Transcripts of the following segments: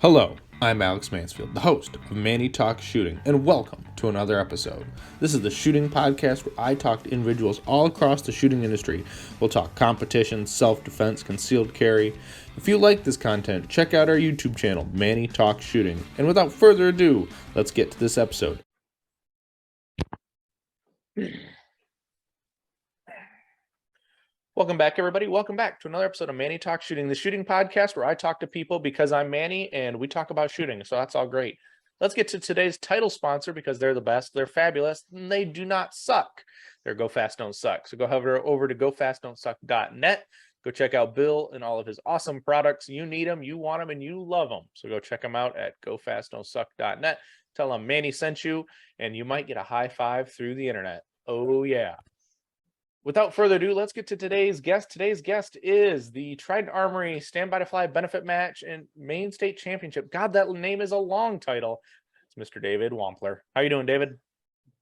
Hello, I'm Alex Mansfield, the host of Manny Talks Shooting, and welcome to another episode. This is the shooting podcast where I talk to individuals all across the shooting industry. We'll talk competition, self-defense, concealed carry. If you like this content, check out our YouTube channel, Manny Talks Shooting. And without further ado, let's get to this episode. Welcome back, everybody. Welcome back to another episode of Manny Talks Shooting, the shooting podcast where I talk to people because I'm Manny and we talk about shooting. So that's all great. Let's get to today's title sponsor because they're the best. They're fabulous. And they do not suck. They're Go Fast Don't Suck. So go over to gofastdon'tsuck.net. Go check out Bill and all of his awesome products. You need them, you want them, and you love them. So go check them out at gofastdon'tsuck.net. Tell them Manny sent you, and you might get a high five through the internet. Oh, yeah. Without further ado, let's get to today's guest. Today's guest is the Trident Armory Stand By to Fly Benefit Match and Maine State Championship. God, that name is a long title. It's Mr. David Wampler. How you doing, David?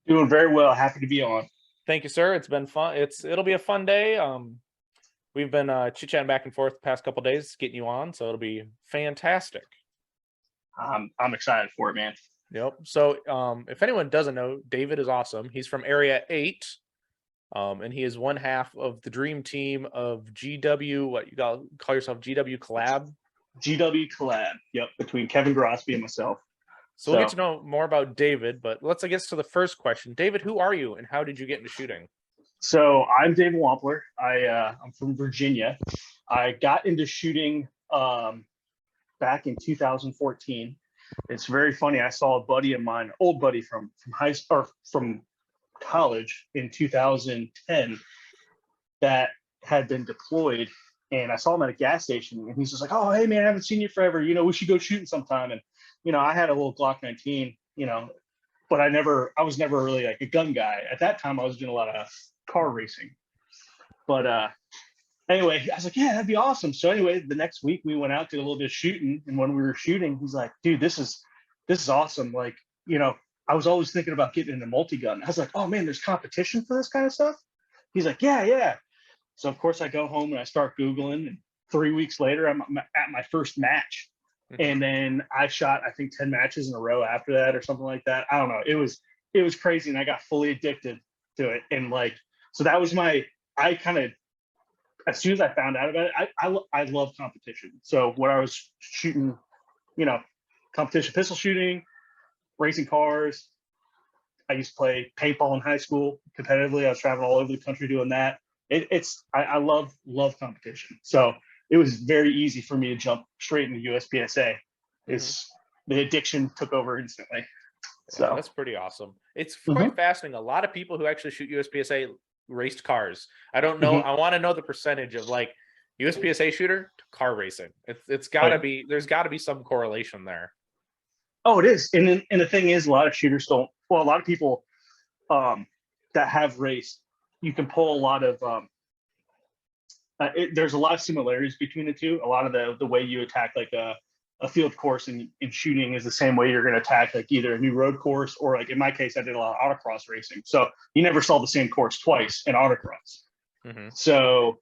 Doing very well. Happy to be on. Thank you, sir. It's been fun. It'll be a fun day. We've been chit-chatting back and forth the past couple days, getting you on, so it'll be fantastic. I'm excited for it, man. Yep. So if anyone doesn't know, David is awesome. He's from Area 8. And he is one half of the dream team of GW. What you call yourself? GW Collab. GW Collab. Yep, between Kevin Grosby and myself. So we'll get to know more about David, but let's get to the first question. David, who are you, and how did you get into shooting? So I'm David Wampler. I'm from Virginia. I got into shooting back in 2014. It's very funny. I saw a buddy of mine, old buddy from high school or from college in 2010 that had been deployed, and I saw him at a gas station, and he's just like, "Oh, hey man, I haven't seen you forever. We should go shooting sometime." And I had a little Glock 19, but I was never really like a gun guy. At that time, I was doing a lot of car racing. But anyway, I was like, "Yeah, that'd be awesome." So anyway, the next week we went out, did a little bit of shooting, and when we were shooting, he's like, "Dude, this is awesome. Like, I was always thinking about getting into multi-gun." I was like, "Oh man, there's competition for this kind of stuff?" He's like, yeah. So of course I go home and I start Googling, and 3 weeks later I'm at my first match. And then I shot, I think 10 matches in a row after that or something like that. I don't know. It was crazy, and I got fully addicted to it. And so that was I kind of, as soon as I found out about it, I love competition. So when I was shooting, competition pistol shooting, racing cars. I used to play paintball in high school competitively. I was traveling all over the country doing that. I love competition. So it was very easy for me to jump straight into USPSA. The addiction took over instantly. So yeah, that's pretty awesome. It's quite fascinating. A lot of people who actually shoot USPSA raced cars. I don't know. I want to know the percentage of like USPSA shooter to car racing. It's got to be. There's got to be some correlation there. Oh, it is. And the thing is, a lot of shooters don't. Well, a lot of people that have raced, you can pull a lot of. There's a lot of similarities between the two. A lot of the way you attack like a field course in shooting is the same way you're going to attack like either a new road course or, like in my case, I did a lot of autocross racing. So you never saw the same course twice in autocross. So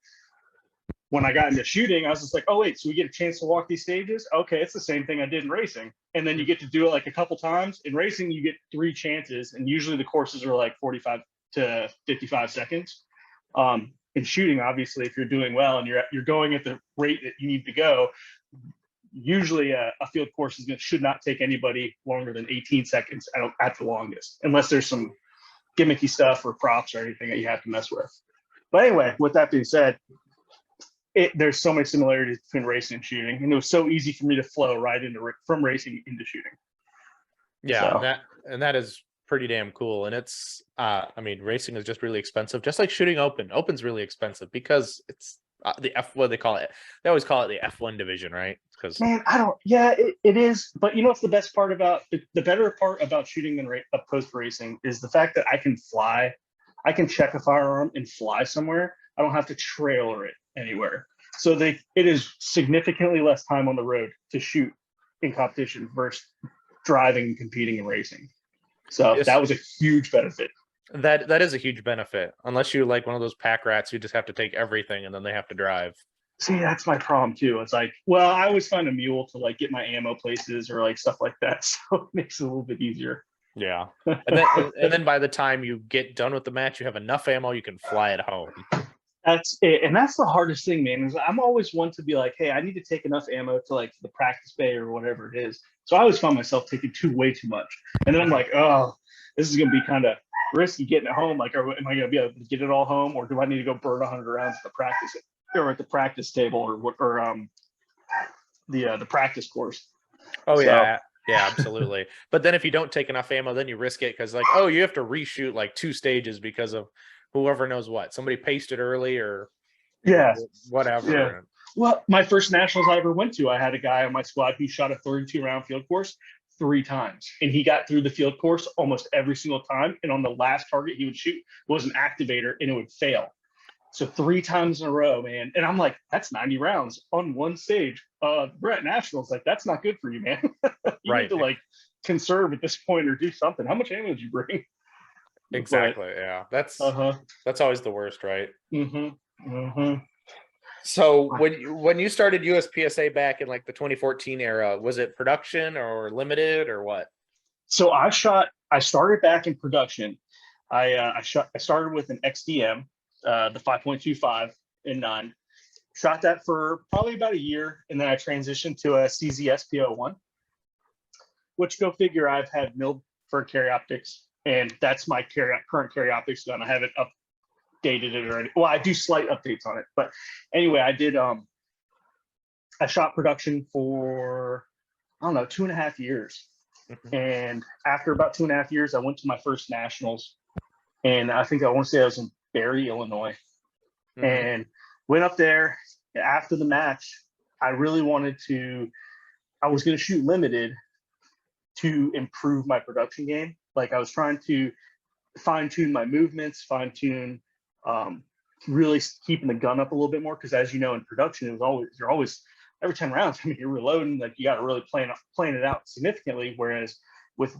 when I got into shooting, I was just like, "Oh wait, so we get a chance to walk these stages? Okay, it's the same thing I did in racing." And then you get to do it like a couple times. In racing, you get 3 chances, and usually the courses are like 45 to 55 seconds. In shooting, obviously, if you're doing well and you're going at the rate that you need to go, usually a field course should not take anybody longer than 18 seconds at the longest, unless there's some gimmicky stuff or props or anything that you have to mess with. But anyway, with that being said, there's so many similarities between racing and shooting, and it was so easy for me to flow right from racing into shooting. Yeah, so. that is pretty damn cool. And it's, racing is just really expensive, just like shooting open. Open's really expensive because it's what they call it. They always call it the F1 division, right? Because it is. But what's the best part about the better part about shooting than opposed to racing is the fact that I can fly. I can check a firearm and fly somewhere. I don't have to trailer it anywhere. So it is significantly less time on the road to shoot in competition versus driving and competing in racing. So yes, that was a huge benefit. That is a huge benefit. Unless you like one of those pack rats who just have to take everything and then they have to drive. See, that's my problem too. It's like, well, I always find a mule to like get my ammo places or like stuff like that. So it makes it a little bit easier. Yeah. And then by the time you get done with the match, you have enough ammo you can fly it home. That's it. And that's the hardest thing, man. Is I'm always one to be like, hey, I need to take enough ammo to like the practice bay or whatever it is. So I always find myself taking way too much. And then I'm like, oh, this is gonna be kind of risky getting it home. Like, am I gonna be able to get it all home, or do I need to go burn 100 rounds at the practice or at the practice table or what or the practice course? Oh So yeah. Yeah, absolutely. But then if you don't take enough ammo, then you risk it because like, oh, you have to reshoot like 2 stages because of whoever knows what. Somebody paced it early or yeah, yeah. whatever. Well, my first nationals I ever went to, I had a guy on my squad who shot a 32 round field course 3 times, and he got through the field course almost every single time. And on the last target he would shoot was an activator, and it would fail. So 3 times in a row, man. And I'm like, that's 90 rounds on one stage. We're at nationals, like that's not good for you, man. You Right. need to like conserve at this point or do something. How much ammo did you bring? Exactly. Yeah. That's always the worst, right? Mm-hmm. Mm-hmm. So when you started USPSA back in like the 2014 era, was it production or limited or what? So I started back in production. I started with an XDM, the 5.25 in 9. Shot that for probably about a year, and then I transitioned to a CZSP01, which go figure, I've had milled for carry optics, and that's my current carry optics gun. I haven't updated it already. Well, I do slight updates on it, but anyway, I shot production for, I don't know, 2.5 years. And after about 2.5 years, I went to my first nationals, and I think I want to say I was in Barry, Illinois, and went up there. After the match, I really wanted to. I was going to shoot limited to improve my production game. Like I was trying to fine tune my movements, fine tune, really keeping the gun up a little bit more. Because as you know, in production, you're always every 10 rounds. I mean, you're reloading. Like you got to really plan it out significantly. Whereas with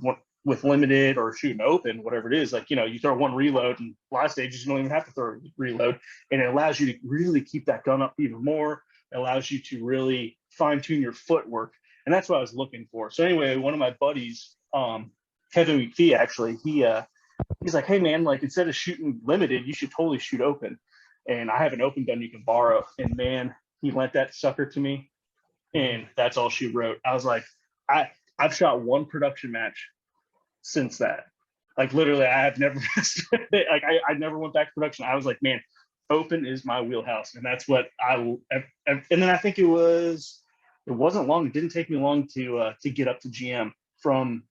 limited or shooting open, whatever it is, like, you throw one reload, and a lot of stages you don't even have to throw a reload, and it allows you to really keep that gun up even more. It allows you to really fine tune your footwork, and that's what I was looking for. So anyway, one of my buddies, Kevin McPhee, actually, he's like, hey man, like instead of shooting limited, you should totally shoot open. And I have an open gun you can borrow. And man, he lent that sucker to me, and that's all she wrote. I was like, I've shot one production match since that. Like literally, I have never like I never went back to production. I was like, man, open is my wheelhouse, and that's what and then I think it wasn't long. It didn't take me long to get up to GM from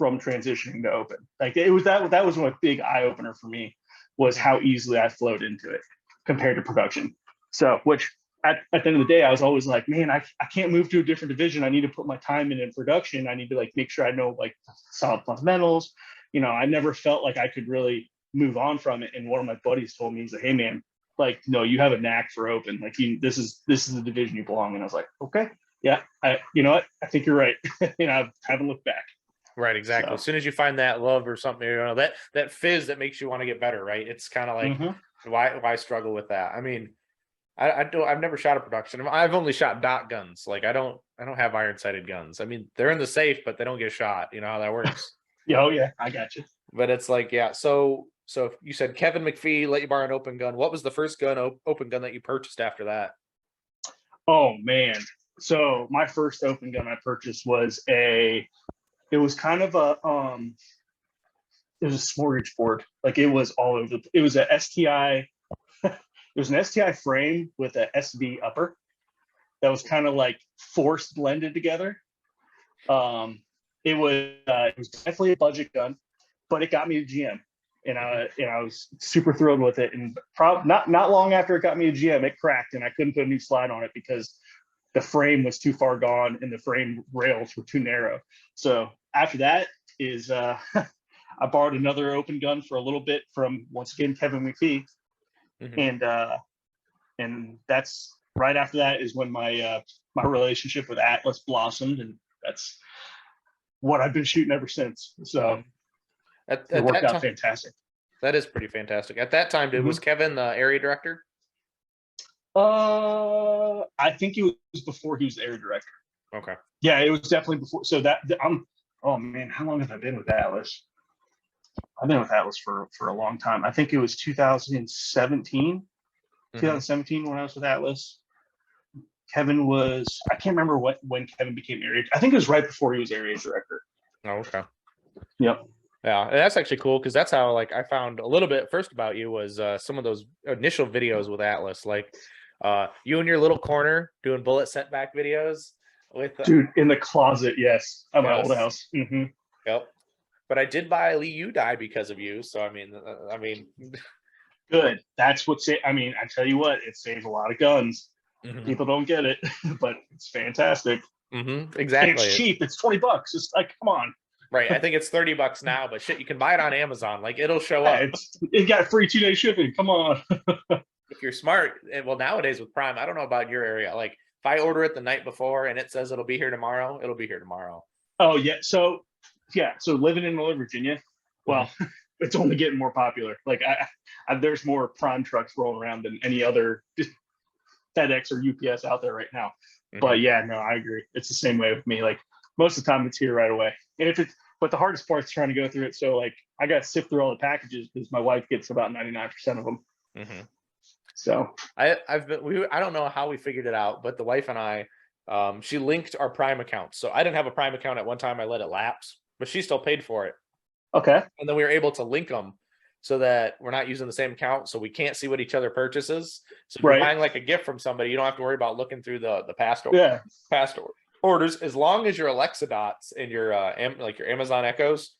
transitioning to open. Like it was that was a big eye opener for me, was how easily I flowed into it compared to production. So which at the end of the day, I was always like, man, I can't move to a different division. I need to put my time in production. I need to like make sure I know like solid fundamentals. I never felt like I could really move on from it. And one of my buddies told me, he's like, hey man, like, no, you have a knack for open. Like this is the division you belong in. I was like, okay, yeah, you know what? I think you're right. I haven't looked back. Right, exactly. So, as soon as you find that love or something, that fizz that makes you want to get better, right? It's kind of like, why struggle with that? I mean, I've never shot a production. I've only shot dot guns. Like I don't have iron sighted guns. I mean, they're in the safe, but they don't get shot. You know how that works. Oh yeah, I got you. But it's like, yeah. So you said Kevin McPhee let you borrow an open gun. What was the first open gun that you purchased after that? Oh man. So my first open gun I purchased was it was kind of it was a smorgasbord. Like it was all over. It was a STI. It was an STI frame with a SV upper that was kind of like forced blended together. It was definitely a budget gun, but it got me to GM, and I was super thrilled with it. And not long after it got me to GM, it cracked, and I couldn't put a new slide on it because the frame was too far gone and the frame rails were too narrow. So after that is I borrowed another open gun for a little bit from, once again, Kevin McPhee. And that's right after that is when my relationship with Atlas blossomed, and that's what I've been shooting ever since. So it worked out fantastic. That is pretty fantastic. At that time, was Kevin the area director? I think it was before he was area director. Okay. Yeah, it was definitely before. So I'm. Oh man, how long have I been with Atlas? I've been with Atlas for a long time. I think it was 2017. 2017 when I was with Atlas. Kevin was. I can't remember when Kevin became area. I think it was right before he was area director. Oh, okay. Yep. Yeah, and that's actually cool because that's how like I found a little bit first about you was some of those initial videos with Atlas, like you in your little corner doing bullet setback videos with Dude in the closet. Yes, at my old yes, house. yep. But I did buy a Lee U die because of you, so I mean, Good. That's what. I mean, I tell you what, it saves a lot of guns. People don't get it, but it's fantastic. Exactly. And it's cheap. It's $20. It's like, come on. Right. I think it's $30 now, but shit, you can buy it on Amazon. Like it'll show up. It got free 2-day shipping. Come on. If you're smart, and well, nowadays with Prime, I don't know about your area. Like if I order it the night before and it says it'll be here tomorrow, it'll be here tomorrow. Oh yeah. So living in Northern Virginia, well, it's only getting more popular. Like there's more Prime trucks rolling around than any other FedEx or UPS out there right now. But yeah, no, I agree. It's the same way with me. Like most of the time it's here right away. And but the hardest part is trying to go through it. So like I got to sift through all the packages because my wife gets about 99% of them. So I don't know how we figured it out, but the wife and I, she linked our Prime account. So I didn't have a Prime account at one time. I let it lapse, but she still paid for it. Okay. And then we were able to link them so that we're not using the same account, so we can't see what each other purchases. So if you're buying like a gift from somebody, you don't have to worry about looking through the past orders. As long as your Alexa dots and your like your Amazon Echoes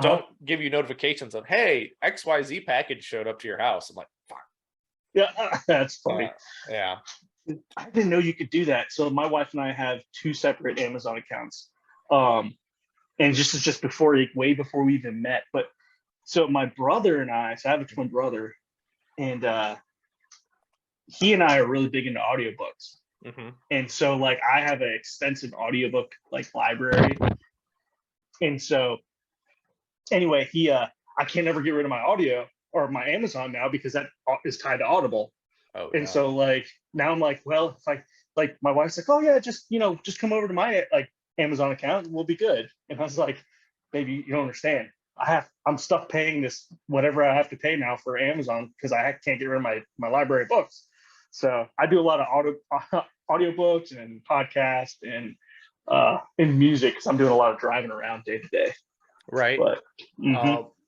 don't give you notifications of, hey, XYZ package showed up to your house. I'm like, fuck. Yeah, that's funny. Yeah. I didn't know you could do that. So my wife and I have 2 separate Amazon accounts. And just way before we even met. But so my brother and I, so I have a twin brother, and he and I are really big into audiobooks. And so like I have an extensive audiobook like library. And so anyway, I can't ever get rid of my audio or my Amazon now because that is tied to Audible. And so like now I'm like, well, if I like my wife's like, oh yeah, just come over to my like Amazon account and we'll be good. And I was like, baby, you don't understand. I'm stuck paying this whatever I have to pay now for Amazon because I can't get rid of my library of books. So I do a lot of audiobooks and podcasts and music because I'm doing a lot of driving around day to day. Right. But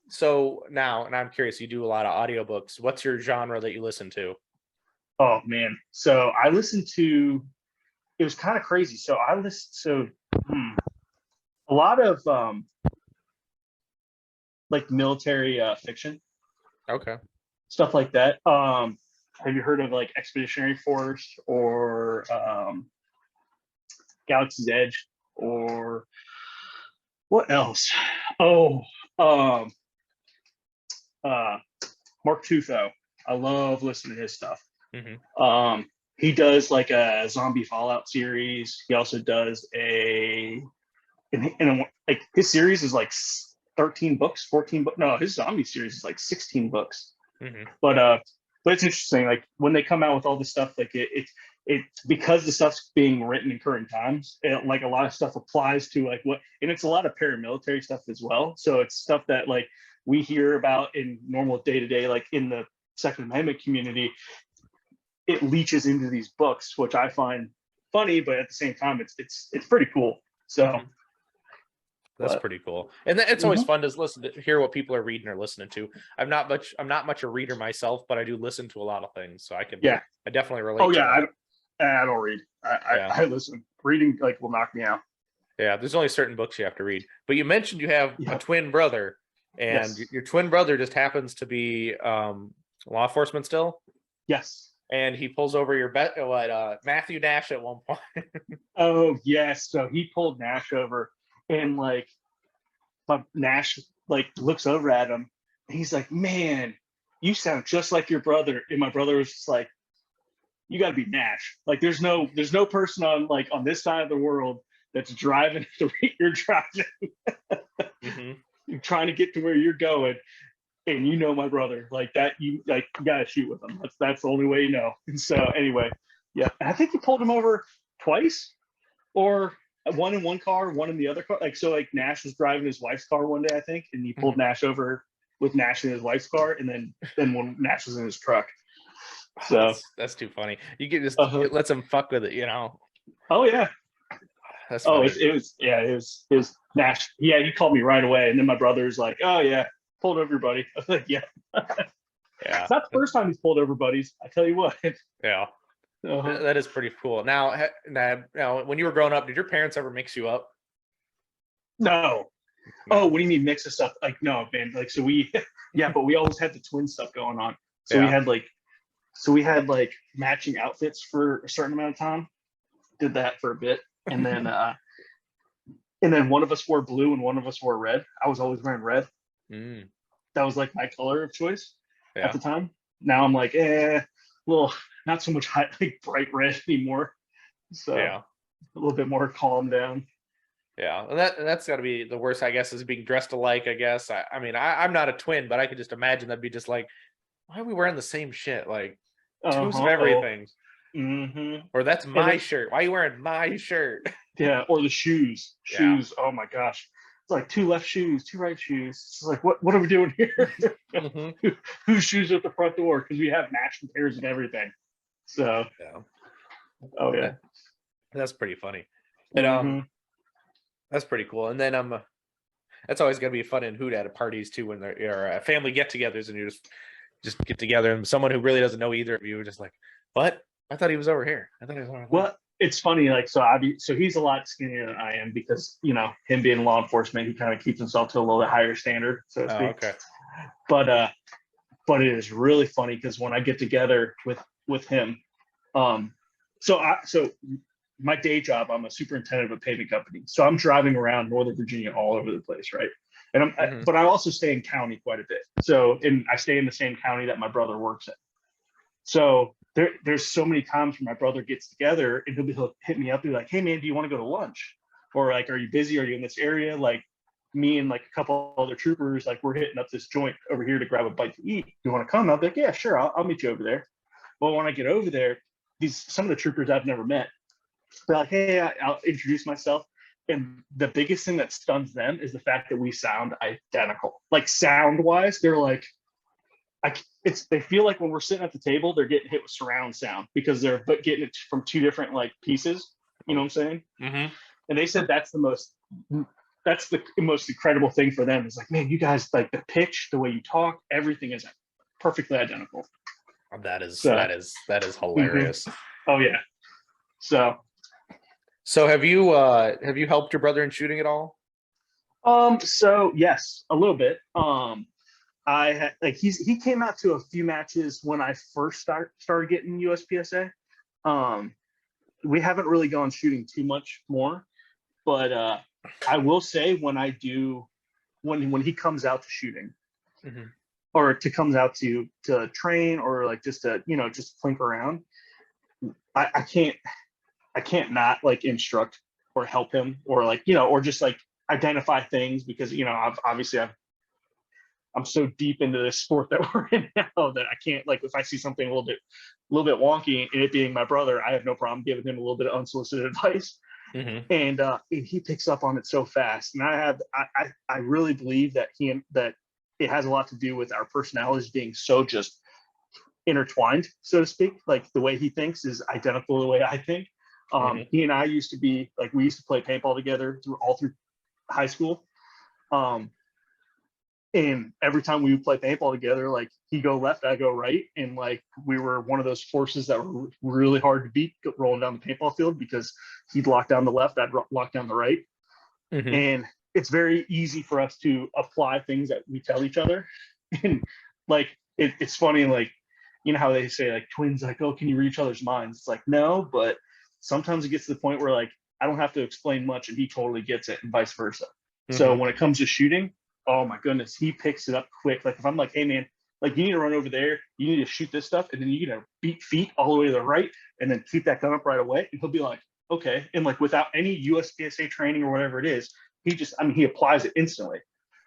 so now, and I'm curious, you do a lot of audiobooks. What's your genre that you listen to? Oh man. So I listened to, it was kind of crazy. So I listened a lot of like military fiction. Okay. Stuff like that. Have you heard of like Expeditionary Force or Galaxy's Edge or what else? Oh, Mark Tufo. I love listening to his stuff. He does like a zombie Fallout series. He also does like his series is like 13 books, 14 books. No, his zombie series is like 16 books. But it's interesting. Like when they come out with all this stuff, like it because the stuff's being written in current times, like a lot of stuff applies to like and it's a lot of paramilitary stuff as well. So it's stuff that like we hear about in normal day to day, like in the Second Amendment community. It leaches into these books, which I find funny, but at the same time, it's pretty cool. So that's pretty cool, and it's always fun to hear what people are reading or listening to. I'm not much a reader myself, but I do listen to a lot of things, so I definitely relate. Oh yeah, I don't read. I listen. Reading like will knock me out. Yeah, there's only certain books you have to read. But you mentioned you have a twin brother, and your twin brother just happens to be law enforcement still. Yes. And he pulls over your Matthew Nash at one point. Oh yes, so he pulled Nash over, and like my Nash like looks over at him, and he's like, "Man, you sound just like your brother." And my brother was just like, "You got to be Nash. Like, there's no person on this side of the world that's driving the rate you're driving. You're trying to get to where you're going." and you know my brother like that. You gotta shoot with him. That's the only way you know. And so anyway, yeah, and I think he pulled him over twice, or one in one car, one in the other car. Like so, like Nash was driving his wife's car one day, I think, and he pulled Nash over with Nash in his wife's car, and then when Nash was in his truck. So that's too funny. You can just it lets him fuck with it, you know. Oh yeah. That's funny. It was Nash. Yeah, he called me right away, and then my brother's like, "Oh yeah, pulled over your buddy." I was like, "Yeah." Yeah. It's not the first time he's pulled over buddies. I tell you what. Yeah. That is pretty cool. Now, when you were growing up, did your parents ever mix you up? No. Oh, what do you mean mix us up? Like, no, man. Like, so we, yeah, but we always had the twin stuff going on. So we had like matching outfits for a certain amount of time. Did that for a bit, and then one of us wore blue and one of us wore red. I was always wearing red. That was like my color of choice at the time. Now I'm like, well, not so much like bright red anymore. So a little bit more calm down. Yeah, and that's got to be the worst, I guess, is being dressed alike. I guess. I mean, I'm not a twin, but I could just imagine that'd be just like, why are we wearing the same shit? Like, twos of everything. Or that's my shirt. Why are you wearing my shirt? Yeah, or the shoes. Oh my gosh, it's like two left shoes, two right shoes. It's like what are we doing here? Whose shoes are at the front door? Because we have matching pairs and everything. So oh yeah, that's pretty funny. And that's pretty cool. And then that's always gonna be fun and hoot at parties too, when there are family get-togethers and you just get together and someone who really doesn't know either of you just like, what? I thought he was over here. I thought he was over there. Well, it's funny, like so he's a lot skinnier than I am because him being law enforcement, he kind of keeps himself to a little bit higher standard, so to speak. Okay. But it is really funny because when I get together with him, so my day job, I'm a superintendent of a paving company. So I'm driving around Northern Virginia all over the place, right? And but I also stay in county quite a bit. So I stay in the same county that my brother works in. So there's so many times when my brother gets together and he'll hit me up and be like, "Hey man, do you want to go to lunch?" Or like, "Are you busy? Are you in this area?" Like me and like a couple other troopers, like we're hitting up this joint over here to grab a bite to eat. You want to come? I'll be like, "Yeah, sure. I'll meet you over there." But when I get over there, some of the troopers I've never met, they're like, "Hey, I'll introduce myself." And the biggest thing that stuns them is the fact that we sound identical. Like sound wise, they're like, they feel like when we're sitting at the table, they're getting hit with surround sound because they're getting it from two different like pieces. You know what I'm saying? And they said that's the most incredible thing for them. Is like, man, you guys, like the pitch, the way you talk, everything is perfectly identical. That is hilarious. Oh yeah. So have you helped your brother in shooting at all? So yes, a little bit. I had he came out to a few matches when I first started getting USPSA. We haven't really gone shooting too much more, but I will say when he comes out to shooting, or comes out to train, or like just to just plink around, I can't not like instruct or help him, or like or just like identify things, because I'm so deep into this sport that we're in now that I can't, like, if I see something a little bit wonky, and it being my brother, I have no problem giving him a little bit of unsolicited advice. And he picks up on it so fast. And I really believe that it has a lot to do with our personalities being so just intertwined, so to speak. Like the way he thinks is identical to the way I think. He and I used to be like, we used to play paintball together all through high school. And every time we would play paintball together, like he'd go left, I go right. And like, we were one of those forces that were really hard to beat rolling down the paintball field, because he'd lock down the left, I'd lock down the right. And it's very easy for us to apply things that we tell each other. And like, it's funny, like, you know how they say like twins, like, oh, can you read each other's minds? It's like, no, but sometimes it gets to the point where like, I don't have to explain much and he totally gets it, and vice versa. So when it comes to shooting, oh my goodness, he picks it up quick. Like if I'm like, hey man, like you need to run over there, you need to shoot this stuff, and then you need to beat feet all the way to the right, and then keep that gun up right away. And he'll be like, okay. And like without any USPSA training or whatever it is, he applies it instantly.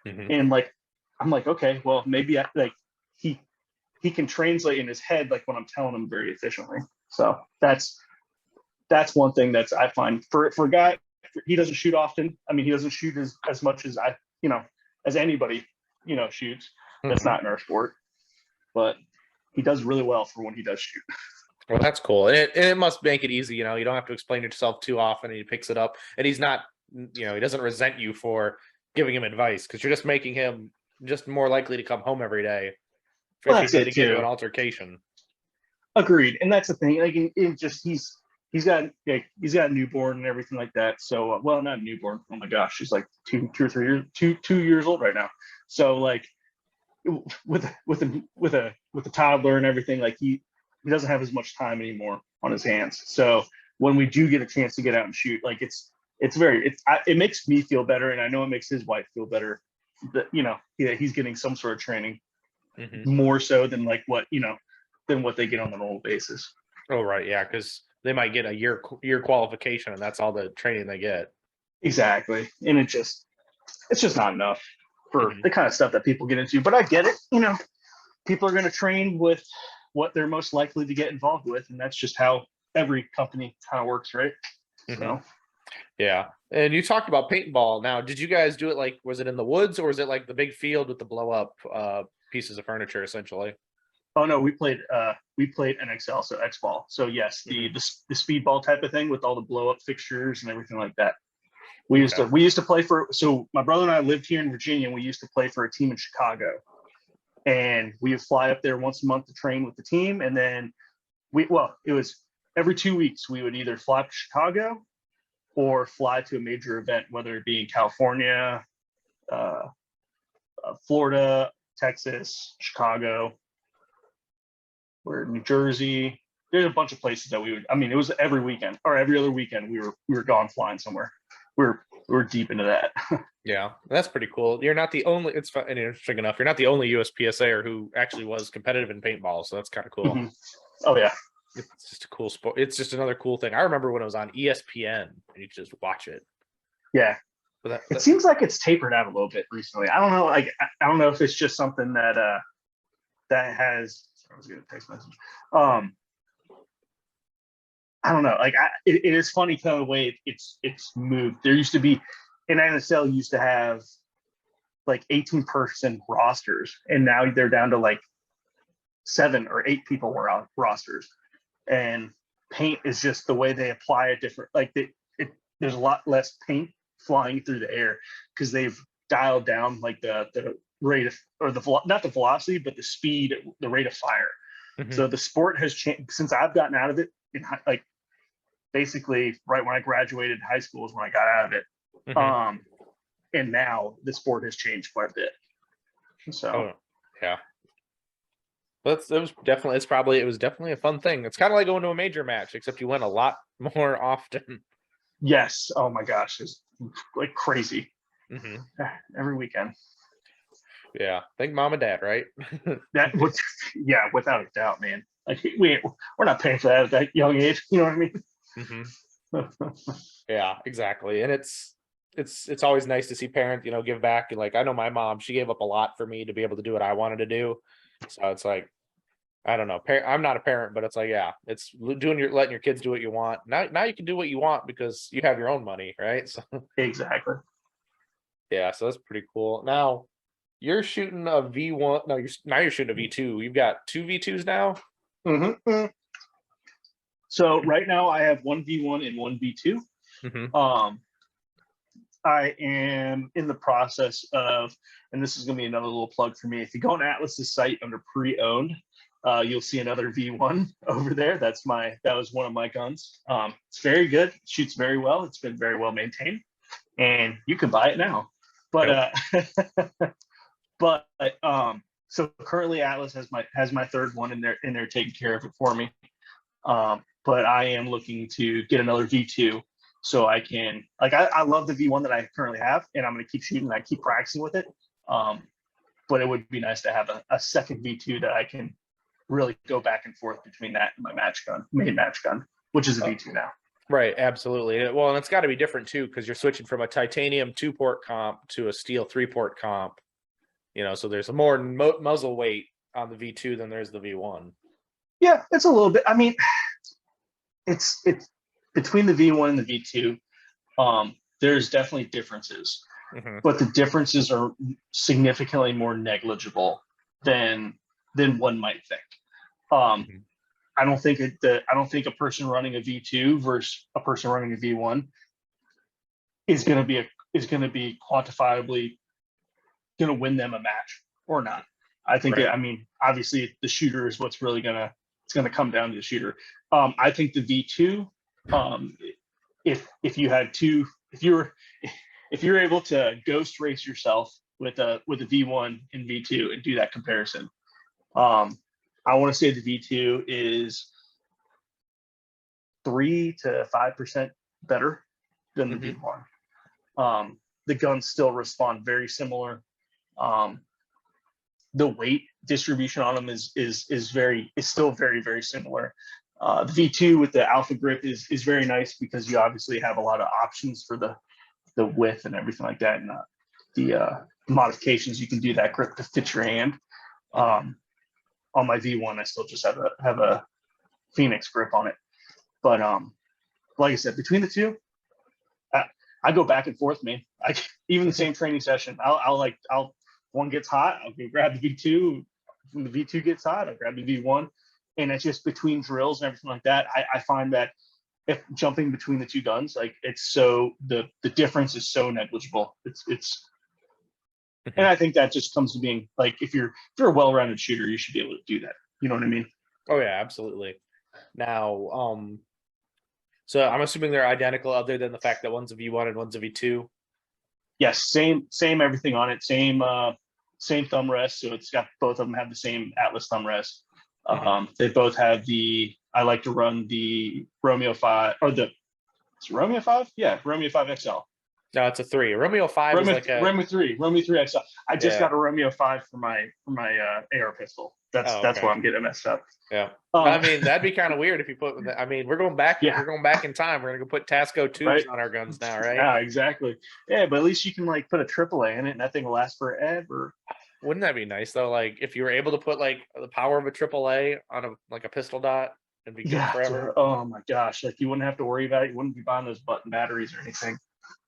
And like, I'm like, okay, well, maybe he can translate in his head like when I'm telling him very efficiently. So that's one thing that's I find for a guy. He doesn't shoot often. I mean, he doesn't shoot as much as as anybody shoots. That's not in our sport, but he does really well for when he does shoot. Well, that's cool. And it must make it easy. You don't have to explain yourself too often, and he picks it up, and he's not, he doesn't resent you for giving him advice, because you're just making him just more likely to come home every day Well, if that's you need it to get into too. an altercation. Agreed, and that's the thing. Like, he's got a newborn and everything like that. So, well, not a newborn. Oh my gosh, she's like 2 years old right now. So, like, with a toddler and everything, like he doesn't have as much time anymore on his hands. So when we do get a chance to get out and shoot, like it makes me feel better, and I know it makes his wife feel better that he's getting some sort of training more so than than what they get on a normal basis. Oh, right, yeah, because they might get a year qualification, and that's all the training they get. Exactly, and it's just not enough for the kind of stuff that people get into. But I get it. People are going to train with what they're most likely to get involved with, and that's just how every company kind of works, right? So, yeah. And you talked about paintball. Now, did you guys do it was it in the woods, or was it like the big field with the blow up pieces of furniture, essentially? Oh no, we played NXL, so X ball. So yes, the speedball type of thing with all the blow up fixtures and everything like that. We used to play for. So my brother and I lived here in Virginia, and we used to play for a team in Chicago, and we would fly up there once a month to train with the team, and then it was every 2 weeks we would either fly to Chicago or fly to a major event, whether it be in California, Florida, Texas, Chicago, or New Jersey. There's a bunch of places that we would. I mean, it was every weekend or every other weekend we were gone flying somewhere. We're deep into that. Yeah, that's pretty cool. You're not the only. It's interesting enough. You're not the only USPSAer who actually was competitive in paintball, so that's kind of cool. Oh yeah, it's just a cool sport. It's just another cool thing. I remember when it was on ESPN, and you could just watch it. Yeah, but it seems like it's tapered out a little bit recently. I don't know. I don't know if it's just something that has. I was getting a text message. I don't know. Like it is funny kind of the way it's moved. There used to be, an NSL used to have like 18-person rosters, and now they're down to like 7 or 8 people rosters. And paint is just the way they apply it different. Like there's a lot less paint flying through the air because they've dialed down like the rate of, or not the velocity, but the speed, the rate of fire. So the sport has changed since I've gotten out of it. Like basically right when I graduated high school is when I got out of it. And now the sport has changed quite a bit. So yeah. It was definitely a fun thing. It's kind of like going to a major match, except you win a lot more often. Yes. Oh my gosh, it's like crazy. Every weekend. Yeah, thank mom and dad, right? Yeah, without a doubt, man. Like we're not paying for that at that young age. You know what I mean? Yeah, exactly. And it's always nice to see parents, give back. And like, I know my mom, she gave up a lot for me to be able to do what I wanted to do. So it's like, I don't know. I'm not a parent, but it's like, yeah, it's letting your kids do what you want. Now you can do what you want because you have your own money, right? So exactly. Yeah, so that's pretty cool. Now you're shooting a V1. No, you're shooting a V2. You've got 2 V2s now. So right now I have 1 V1 and 1 V2. I am in the process of, and this is going to be another little plug for me. If you go on Atlas's site under pre-owned, you'll see another V1 over there. That was one of my guns. It's very good. Shoots very well. It's been very well maintained, and you can buy it now. But so currently Atlas has my third one, and they're taking care of it for me. But I am looking to get another V2 so I can, like, I love the V1 that I currently have, and I'm going to keep shooting and I keep practicing with it. But it would be nice to have a second V2 that I can really go back and forth between that and my main match gun, which is a V2 now. Right, absolutely. Well, and it's got to be different too, because you're switching from a titanium 2-port comp to a steel 3-port comp. So there's a more muzzle weight on the V2 than there's the V1. Yeah, it's a little bit. I mean, it's between the V1 and the V2. There's definitely differences, but the differences are significantly more negligible than one might think. I don't think a person running a V2 versus a person running a V1 is going to be quantifiably going to win them a match or not. I think Right. I mean, obviously the shooter is what's really it's gonna come down to the shooter. I think the V2, if you had two, if you're able to ghost race yourself with a V1 and V2 and do that comparison, I want to say the V2 is 3 to 5% better than the V1. The guns still respond very similar. The weight distribution on them is still very, very similar. The V2 with the alpha grip is very nice because you obviously have a lot of options for the width and everything like that, and the modifications you can do that grip to fit your hand. On my V1, I still just have a Phoenix grip on it, but like I said, between the two, I go back and forth, man. Even the same training session, I'll one gets hot, I'll go grab the V2. When the V2 gets hot, I'll grab the V1. And it's just between drills and everything like that. I find that if jumping between the two guns, like it's so the difference is so negligible. It's and I think that just comes to being like if you're a well-rounded shooter, you should be able to do that. You know what I mean? Oh yeah, absolutely. Now, so I'm assuming they're identical, other than the fact that one's a V1 and one's a V2. Yes, same everything on it, same thumb rest. So it's got both of them have the same Atlas thumb rest. They both have I like to run the Romeo 5 or it's Romeo 5? Yeah, Romeo 5 XL. No, it's a 3. Romeo 5 is like a Romeo 3 XL. I just got a Romeo 5 for my AR pistol. That's why I'm getting messed up. Yeah. I mean, that'd be kind of weird if you put. I mean, we're going back. Yeah. We're going back in time. We're gonna go put Tasco tubes on our guns now, right? Yeah, exactly. Yeah, but at least you can like put a AAA in it, and that thing will last forever. Wouldn't that be nice though? Like if you were able to put like the power of a AAA on a pistol dot, it'd be good forever. Dude, oh my gosh! Like you wouldn't have to worry about it. You wouldn't be buying those button batteries or anything.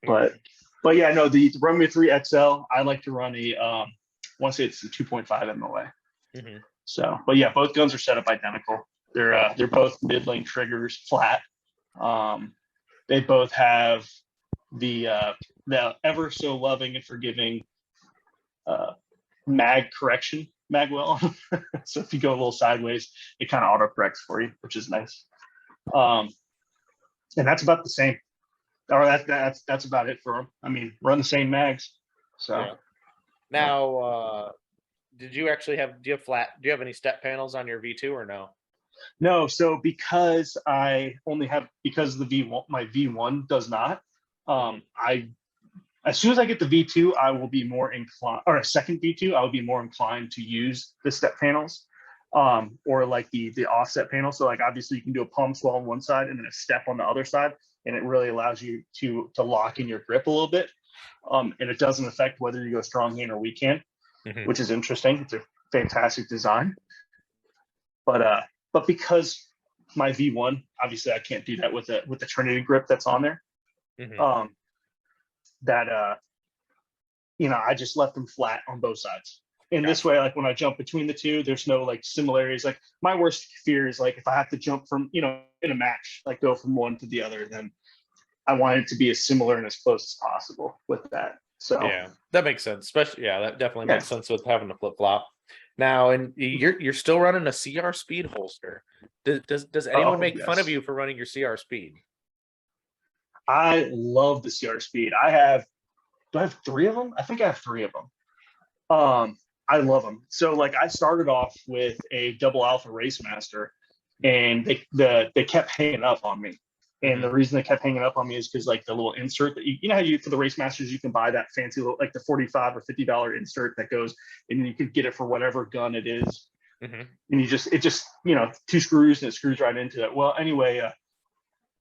But yeah, no, the Romeo 3 XL. I like to run I want to say it's the 2.5 MOA. So, but yeah, both guns are set up identical. They're both mid-length triggers, flat. They both have the ever so loving and forgiving mag correction magwell. So if you go a little sideways, it kind of auto corrects for you, which is nice. And that's about the same. Or that's about it for them. I mean, run the same mags. So yeah. Now, do you have any step panels on your V2 or no? No. So because the V1, my V1 does not. As soon as I get the V2, I will be more inclined, or a second V2, I will be more inclined to use the step panels, or like the offset panel. So like obviously you can do a palm swell on one side and then a step on the other side, and it really allows you to lock in your grip a little bit. And it doesn't affect whether you go strong hand or weak hand, which is interesting. It's a fantastic design. But because my V1, obviously I can't do that with the Trinity grip that's on there. I just left them flat on both sides. And this way, like when I jump between the two, there's no like similarities. Like my worst fear is like if I have to jump from, in a match, like go from one to the other, then I want it to be as similar and as close as possible with that. So yeah, that makes sense. Especially, that definitely makes sense with having a flip flop. Now, and you're still running a CR Speed holster. Does anyone make fun of you for running your CR Speed? I love the CR Speed. Do I have 3 of them? I think I have 3 of them. I love them. So like I started off with a double alpha race master, and they kept hanging up on me. And the reason they kept hanging up on me is because like the little insert that you know how for the race masters you can buy that fancy little, like the $45 or $50 insert that goes, and you could get it for whatever gun it is. And it just 2 screws and it screws right into it. Well, anyway,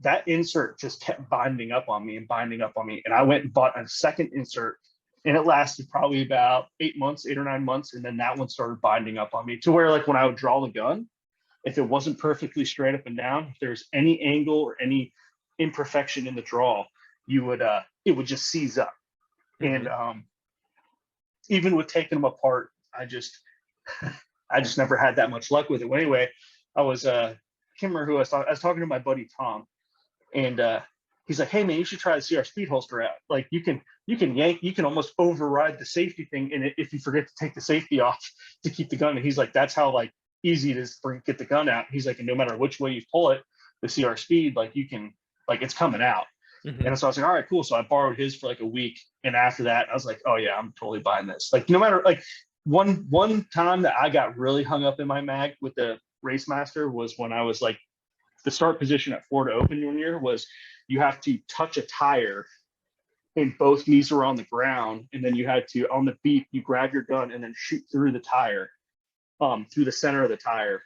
that insert just kept binding up on me. And I went and bought a second insert And it lasted probably about 8 months, 8 or 9 months. And then that one started binding up on me to where, like, when I would draw the gun, if it wasn't perfectly straight up and down, if there's any angle or any imperfection in the draw, it would just seize up. And even with taking them apart, I just never had that much luck with it. Well, anyway, I can't remember who I was talking to my buddy Tom, and he's like, "Hey man, you should try the CR Speed holster out. Like you can almost override the safety thing in it if you forget to take the safety off to keep the gun." And he's like, "That's how like easy it is to get the gun out." He's like, "And no matter which way you pull it, the CR Speed, like you can, like it's coming out." And so I was like, "All right, cool." So I borrowed his for like a week, and after that, I was like, "Oh yeah, I'm totally buying this." Like no matter like one time that I got really hung up in my mag with the Race Master was when I was like, the start position at Florida Open 1 year was you have to touch a tire and both knees were on the ground, and then you had to, on the beep, you grab your gun and then shoot through the tire, through the center of the tire.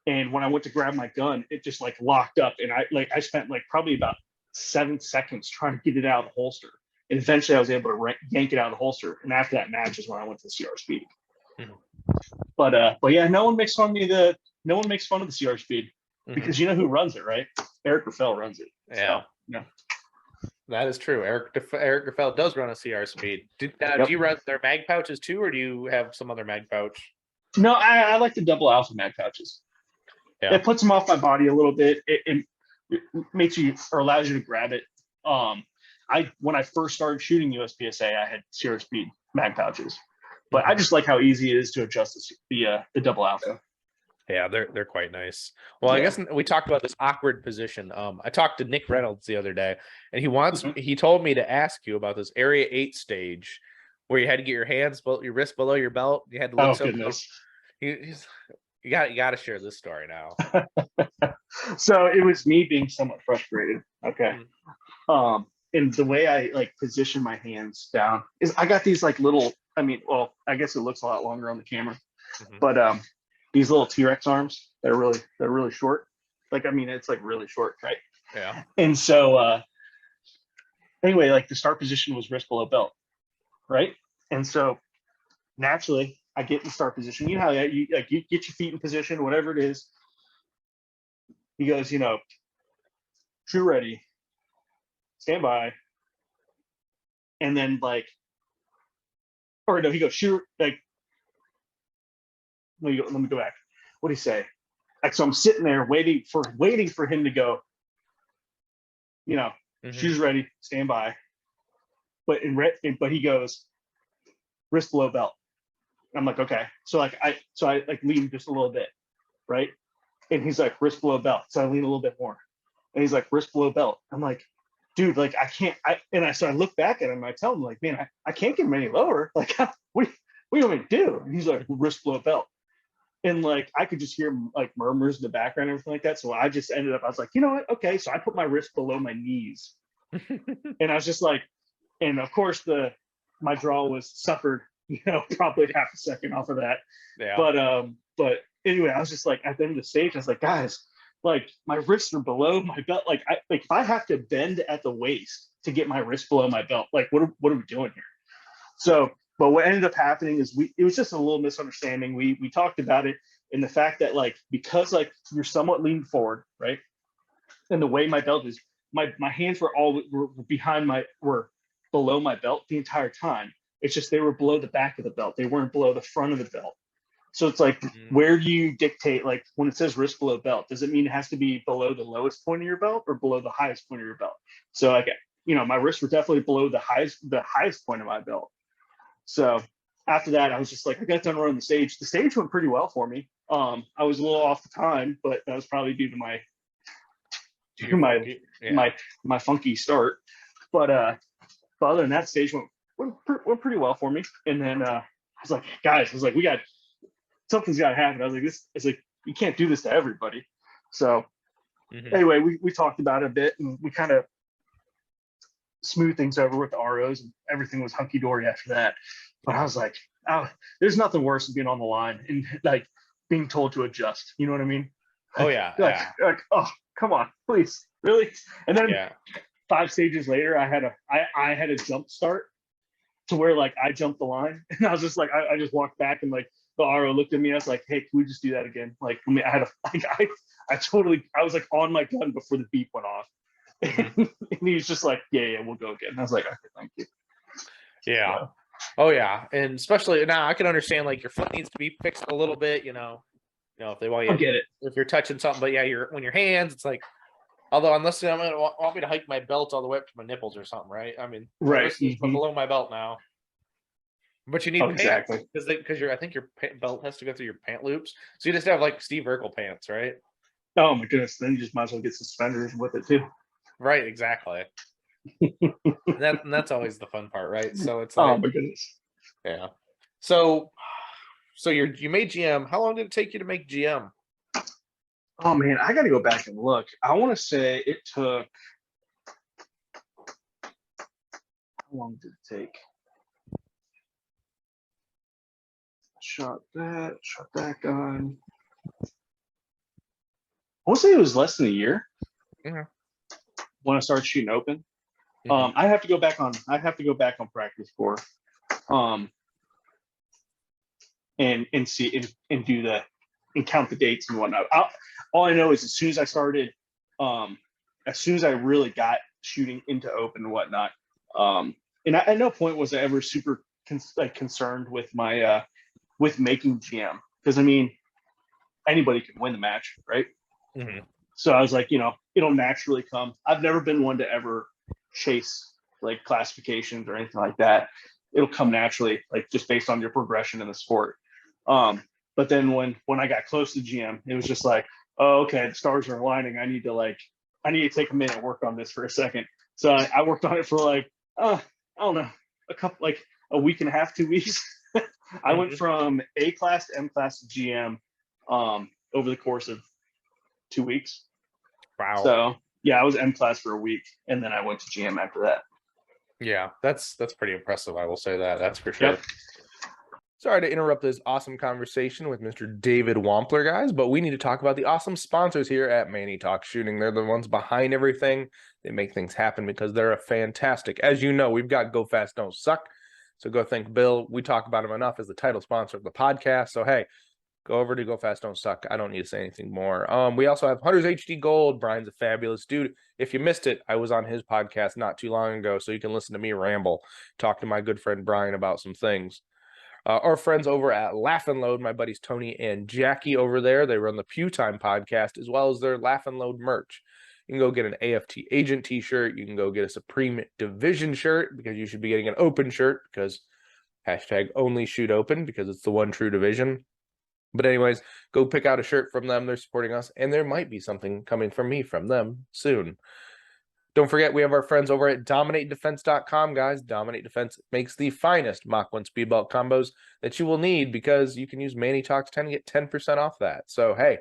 And when I went to grab my gun, it just like locked up, and I spent like probably about 7 seconds trying to get it out of the holster. And eventually I was able to yank it out of the holster. And after that match is when I went to the CR Speed. But yeah, no one makes fun of the CR Speed because you know who runs it, right? Eric Raffel runs it. Yeah. So, yeah. That is true. Eric Raffel does run a CR Speed. Do you run their mag pouches too, or do you have some other mag pouch? No, I like the double alpha mag pouches. Yeah. It puts them off my body a little bit. It makes you, or allows you to grab it. When I first started shooting USPSA, I had CR Speed mag pouches, but I just like how easy it is to adjust the double alpha. Yeah, they're quite nice. Well, I guess we talked about this awkward position. I talked to Nick Reynolds the other day, and he told me to ask you about this Area 8 stage where you had to get your wrist below your belt. You had to look goodness. You got to share this story now. So it was me being somewhat frustrated. Okay. And the way I like position my hands down is I got these like little, I guess it looks a lot longer on the camera, but these little T-Rex arms, they're really short. Like, it's like really short, right? Yeah. And so anyway, like the start position was wrist below belt, right? And so naturally I get in the start position. You know how you get your feet in position, whatever it is. He goes, shoot ready, stand by, and then he goes, shoot, like, let me go back. What did he say? Like, so I'm sitting there waiting for him to go, shoes ready, stand by. But he goes, wrist below belt. I'm like, okay. So I lean just a little bit, right? And he's like, wrist below belt. So I lean a little bit more. And he's like, wrist below belt. I'm like, dude, like I can't. So I look back at him. I tell him, like, man, I can't get him any lower. Like, what do you want me to do? And he's like, wrist below belt. And like I could just hear like murmurs in the background and everything like that. So I just ended up, I was like, you know what? Okay. So I put my wrist below my knees. And I was just like, and of course my draw was suffered, probably half a second off of that. Yeah. But anyway, I was just like, at the end of the stage, I was like, guys, like my wrists are below my belt. Like if I have to bend at the waist to get my wrist below my belt, like what are we doing here? So, but what ended up happening is it was just a little misunderstanding. We talked about it in the fact that like, because like you're somewhat leaned forward, right? And the way my belt is, my hands were were below my belt the entire time. It's just, they were below the back of the belt. They weren't below the front of the belt. So it's like, where do you dictate, like when it says wrist below belt, does it mean it has to be below the lowest point of your belt or below the highest point of your belt? So like, my wrists were definitely below the highest point of my belt. So after that, I was just like, I got done running the stage. The stage went pretty well for me. I was a little off the time, but that was probably due to my funky start. But other than that, stage went pretty well for me. And then I was like, guys, something's got to happen. I was like, it's like, you can't do this to everybody. So anyway, we talked about it a bit, and we kind of smooth things over with the ROs, and everything was hunky dory after that. But I was like, oh, there's nothing worse than being on the line and like being told to adjust. You know what I mean? Oh yeah. Like, oh, come on, please, really? And then 5 stages later, I had a jump start, to where like I jumped the line, and I was just like, I just walked back, and like the RO looked at me. I was like, hey, can we just do that again? Like, I mean, I had a like I was like on my gun before the beep went off, Mm-hmm. and he was just like, yeah, we'll go again. I was like, okay, thank you. Yeah. So, Oh yeah, and especially now I can understand like your foot needs to be fixed a little bit. If they want I'll you, get it. if you're touching something, but yeah, when your hands, it's like. Although unless I'm gonna want me to hike my belt all the way up to my nipples or something, right? I mean, my Right. wrist is below my belt now, but you Oh, need pants exactly. because I think your belt has to go through your pant loops, so you just have like Steve Urkel pants, right? Oh my goodness. Then you just might as well get suspenders with it too. Right, exactly. And that's always the fun part, right? So it's Oh like, my goodness. yeah. So you made GM. How long did it take you to make GM? Oh man, I got to go back and look. I want to say it took. How long did it take? Shot that gun. I want to say it was less than a year Mhm. when I started shooting open. Mhm. I have to go back on. I have to go back on practice score, and see and do the and count the dates and whatnot. All I know is as soon as I started, as soon as I really got shooting into open and whatnot, and at no point was I ever super concerned with my with making GM, because I mean anybody can win the match, right? Mhm. So I was like, it'll naturally come. I've never been one to ever chase like classifications or anything like that. It'll come naturally, like just based on your progression in the sport. But then when I got close to GM, it was just like, oh, okay, the stars are aligning. I need to take a minute and work on this for a second. So I worked on it for like, I don't know, a week and a half, 2 weeks. I went Mhm. from A class to M class to GM over the course of 2 weeks. Wow. So yeah, I was M class for a week, and then I went to GM after that. Yeah, that's pretty impressive. I will say that. That's for Yep. sure. Sorry to interrupt this awesome conversation with Mr. David Wampler, guys, but we need to talk about the awesome sponsors here at Manny Talks Shooting. They're the ones behind everything. They make things happen because they're a fantastic. As you know, we've got Go Fast, Don't Suck. So go thank Bill. We talk about him enough as the title sponsor of the podcast. So hey, go over to Go Fast, Don't Suck. I don't need to say anything more. We also have Hunter's HD Gold. Brian's a fabulous dude. If you missed it, I was on his podcast not too long ago, so you can listen to me ramble, talk to my good friend Brian about some things. Our friends over at Laugh and Load, my buddies Tony and Jackie over there, they run the Pew Time podcast as well as their Laugh and Load merch. You can go get an AFT agent t-shirt. You can go get a Supreme Division shirt because you should be getting an open shirt because hashtag only shoot open because it's the one true division. But anyways, go pick out a shirt from them. They're supporting us, and there might be something coming from me from them soon. Don't forget, we have our friends over at DominateDefense.com, guys. Dominate Defense makes the finest Mach 1 speed belt combos that you will need because you can use Manny Talks 10 to get 10% off that. So, hey,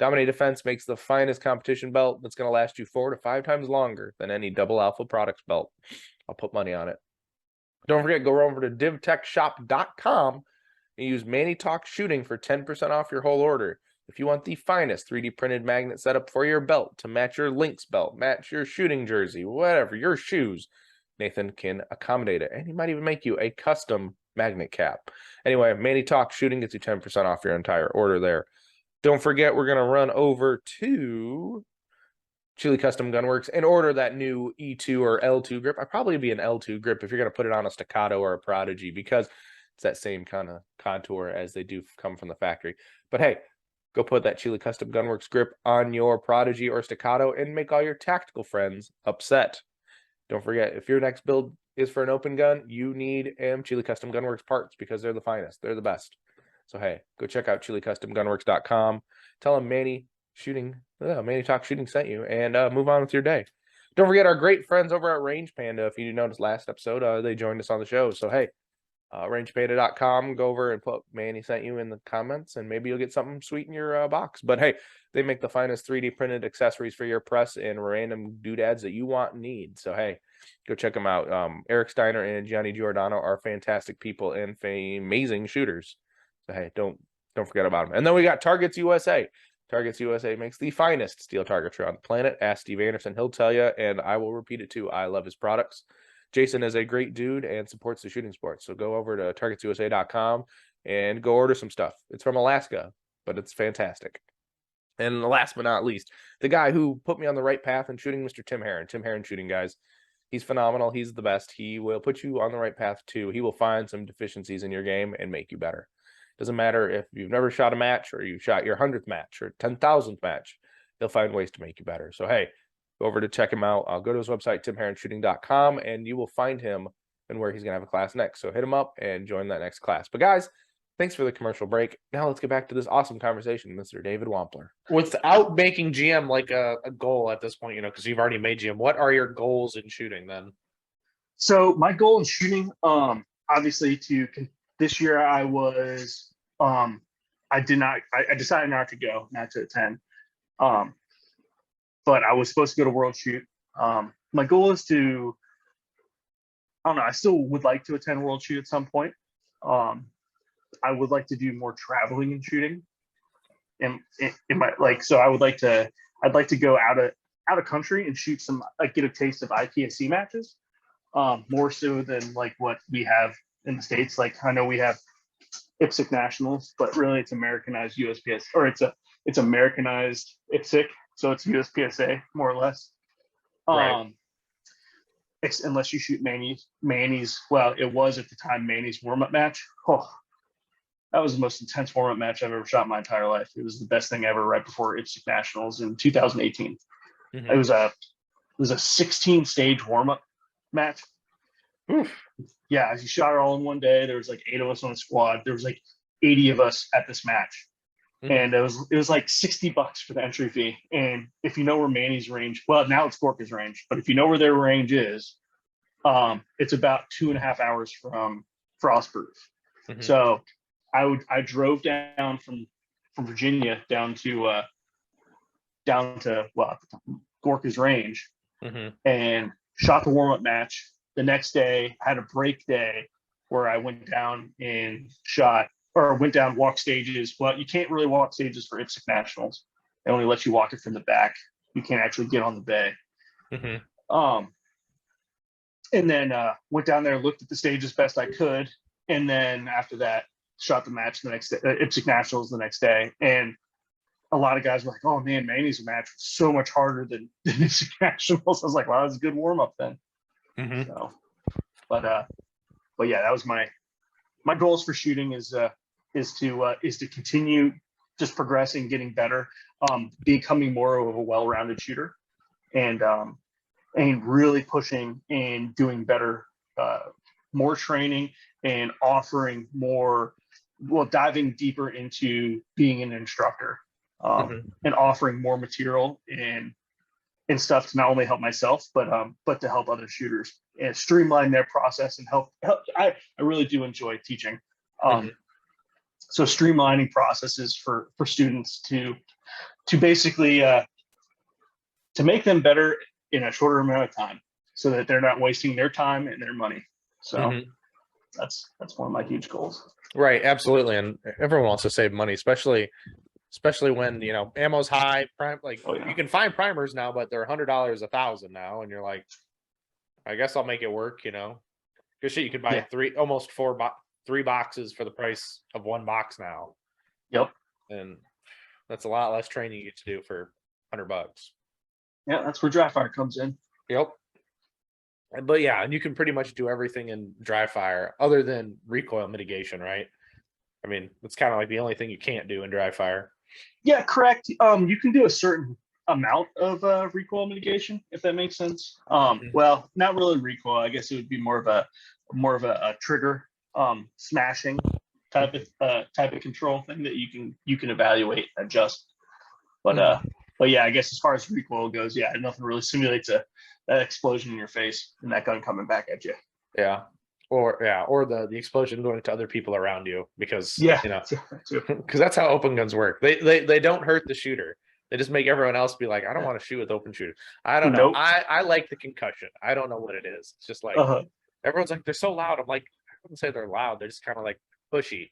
Dominate Defense makes the finest competition belt that's going to last you 4 to 5 times longer than any double alpha products belt. I'll put money on it. Don't forget, go over to divtechshop.com and use Manny Talks Shooting for 10% off your whole order. If you want the finest 3D printed magnet setup for your belt to match your Lynx belt, match your shooting jersey, whatever, your shoes, Nathan can accommodate it. And he might even make you a custom magnet cap. Anyway, Manny Talks Shooting gets you 10% off your entire order there. Don't forget, we're going to run over to Chili Custom Gunworks and order that new E2 or L2 grip. I'd probably be an L2 grip if you're going to put it on a Staccato or a Prodigy because it's that same kind of contour as they do come from the factory. But hey, go put that Chili Custom Gunworks grip on your Prodigy or Staccato and make all your tactical friends upset. Don't forget, if your next build is for an open gun, you need Chili Custom Gunworks parts because they're the finest. They're the best. So hey, go check out ChiliCustomGunworks.com. Tell them Manny Talk Shooting sent you, and move on with your day. Don't forget our great friends over at Range Panda. If you noticed last episode, they joined us on the show. So hey, rangepanda.com, go over and put Manny sent you in the comments, and maybe you'll get something sweet in your box. But hey, they make the finest 3D printed accessories for your press and random doodads that you want and need. So hey, go check them out. Eric Steiner and Gianni Giordano are fantastic people and amazing shooters. So hey, don't forget about them. And then we got Targets USA. Targets USA makes the finest steel targetry on the planet. Ask Steve Anderson, he'll tell you, and I will repeat it too. I love his products. Jason is a great dude and supports the shooting sports. So go over to targetsusa.com and go order some stuff. It's from Alaska, but it's fantastic. And last but not least, the guy who put me on the right path in shooting, Mr. Tim Herron Shooting, guys. He's phenomenal. He's the best. He will put you on the right path too. He will find some deficiencies in your game and make you better. Doesn't matter if you've never shot a match or you shot your 100th match or 10,000th match. He'll find ways to make you better. So, hey, go over to check him out. I'll go to his website, timherronshooting.com, and you will find him and where he's going to have a class next. So hit him up and join that next class. But guys, thanks for the commercial break. Now let's get back to this awesome conversation, Mr. David Wampler. Without making GM like a goal at this point, because you've already made GM, what are your goals in shooting then? So my goal in shooting, obviously this year I was, I decided not to go, not to attend. But I was supposed to go to World Shoot. My goal is to, I don't know, I still would like to attend World Shoot at some point. I would like to do more traveling and shooting. So I'd like to go out of country and shoot some, get a taste of IPSC matches, more so than like what we have in the States. Like I know we have IPSC nationals, but really it's Americanized USPS, or it's Americanized IPSC, so it's USPSA more or less. Right. Unless you shoot Manny's. Well, it was at the time Manny's warm-up match. Oh, that was the most intense warm-up match I've ever shot in my entire life. It was the best thing ever right before IPSC Nationals in 2018. Mm-hmm. It was a 16-stage warm-up match. Oof. Yeah, you shot it all in one day. There was like 8 of us on the squad. There was like 80 of us at this match. Mm-hmm. And it was like $60 for the entry fee. And if you know where Manny's range, well, now it's Gorka's range, but if you know where their range is, it's about 2.5 hours from Frostproof. Mm-hmm. So I drove down from Virginia down to Gorka's range, mm-hmm. and shot the warm-up match. The next day had a break day where I went down and went down walk stages. Well, you can't really walk stages for IPSC Nationals. They only let you walk it from the back. You can't actually get on the bay. Mm-hmm. And then went down there, looked at the stage as best I could, and then after that, shot the match the next day, IPSC Nationals the next day. And a lot of guys were like, "Oh man, Manny's match was so much harder than IPSC Nationals." I was like, "Wow, that was a good warm up then." Mm-hmm. So, but yeah, that was my goals for shooting is to continue just progressing, getting better, becoming more of a well-rounded shooter, and really pushing and doing better, more training and offering more, diving deeper into being an instructor, mm-hmm. and offering more material and stuff to not only help myself, but to help other shooters and streamline their process and help. I really do enjoy teaching. Mm-hmm. So streamlining processes for students to basically to make them better in a shorter amount of time, so that they're not wasting their time and their money. So mm-hmm. that's one of my huge goals. Right, absolutely, and everyone wants to save money, especially when ammo's high. You can find primers now, but they're $100 1,000 now, and you're like, I guess I'll make it work. Good shit. You could buy three boxes for the price of one box now. Yep, and that's a lot less training you get to do for $100. Yeah, that's where dry fire comes in. Yep. But yeah, and you can pretty much do everything in dry fire other than recoil mitigation, right? I mean, it's kind of like the only thing you can't do in dry fire. Yeah, correct. You can do a certain amount of recoil mitigation, if that makes sense. Mm-hmm. Well, not really recoil. I guess it would be more of a trigger smashing type of control thing that you can evaluate and adjust. But mm-hmm. But yeah, I guess as far as recoil goes, yeah, nothing really simulates that explosion in your face and that gun coming back at you. Yeah. Or the explosion going to other people around you, because because that's how open guns work. They don't hurt the shooter. They just make everyone else be like, I don't want to shoot with open shooters. I don't know. Nope. I like the concussion. I don't know what it is. It's just like everyone's like, they're so loud. I'm like, I wouldn't say they're loud. They're just kind of like pushy.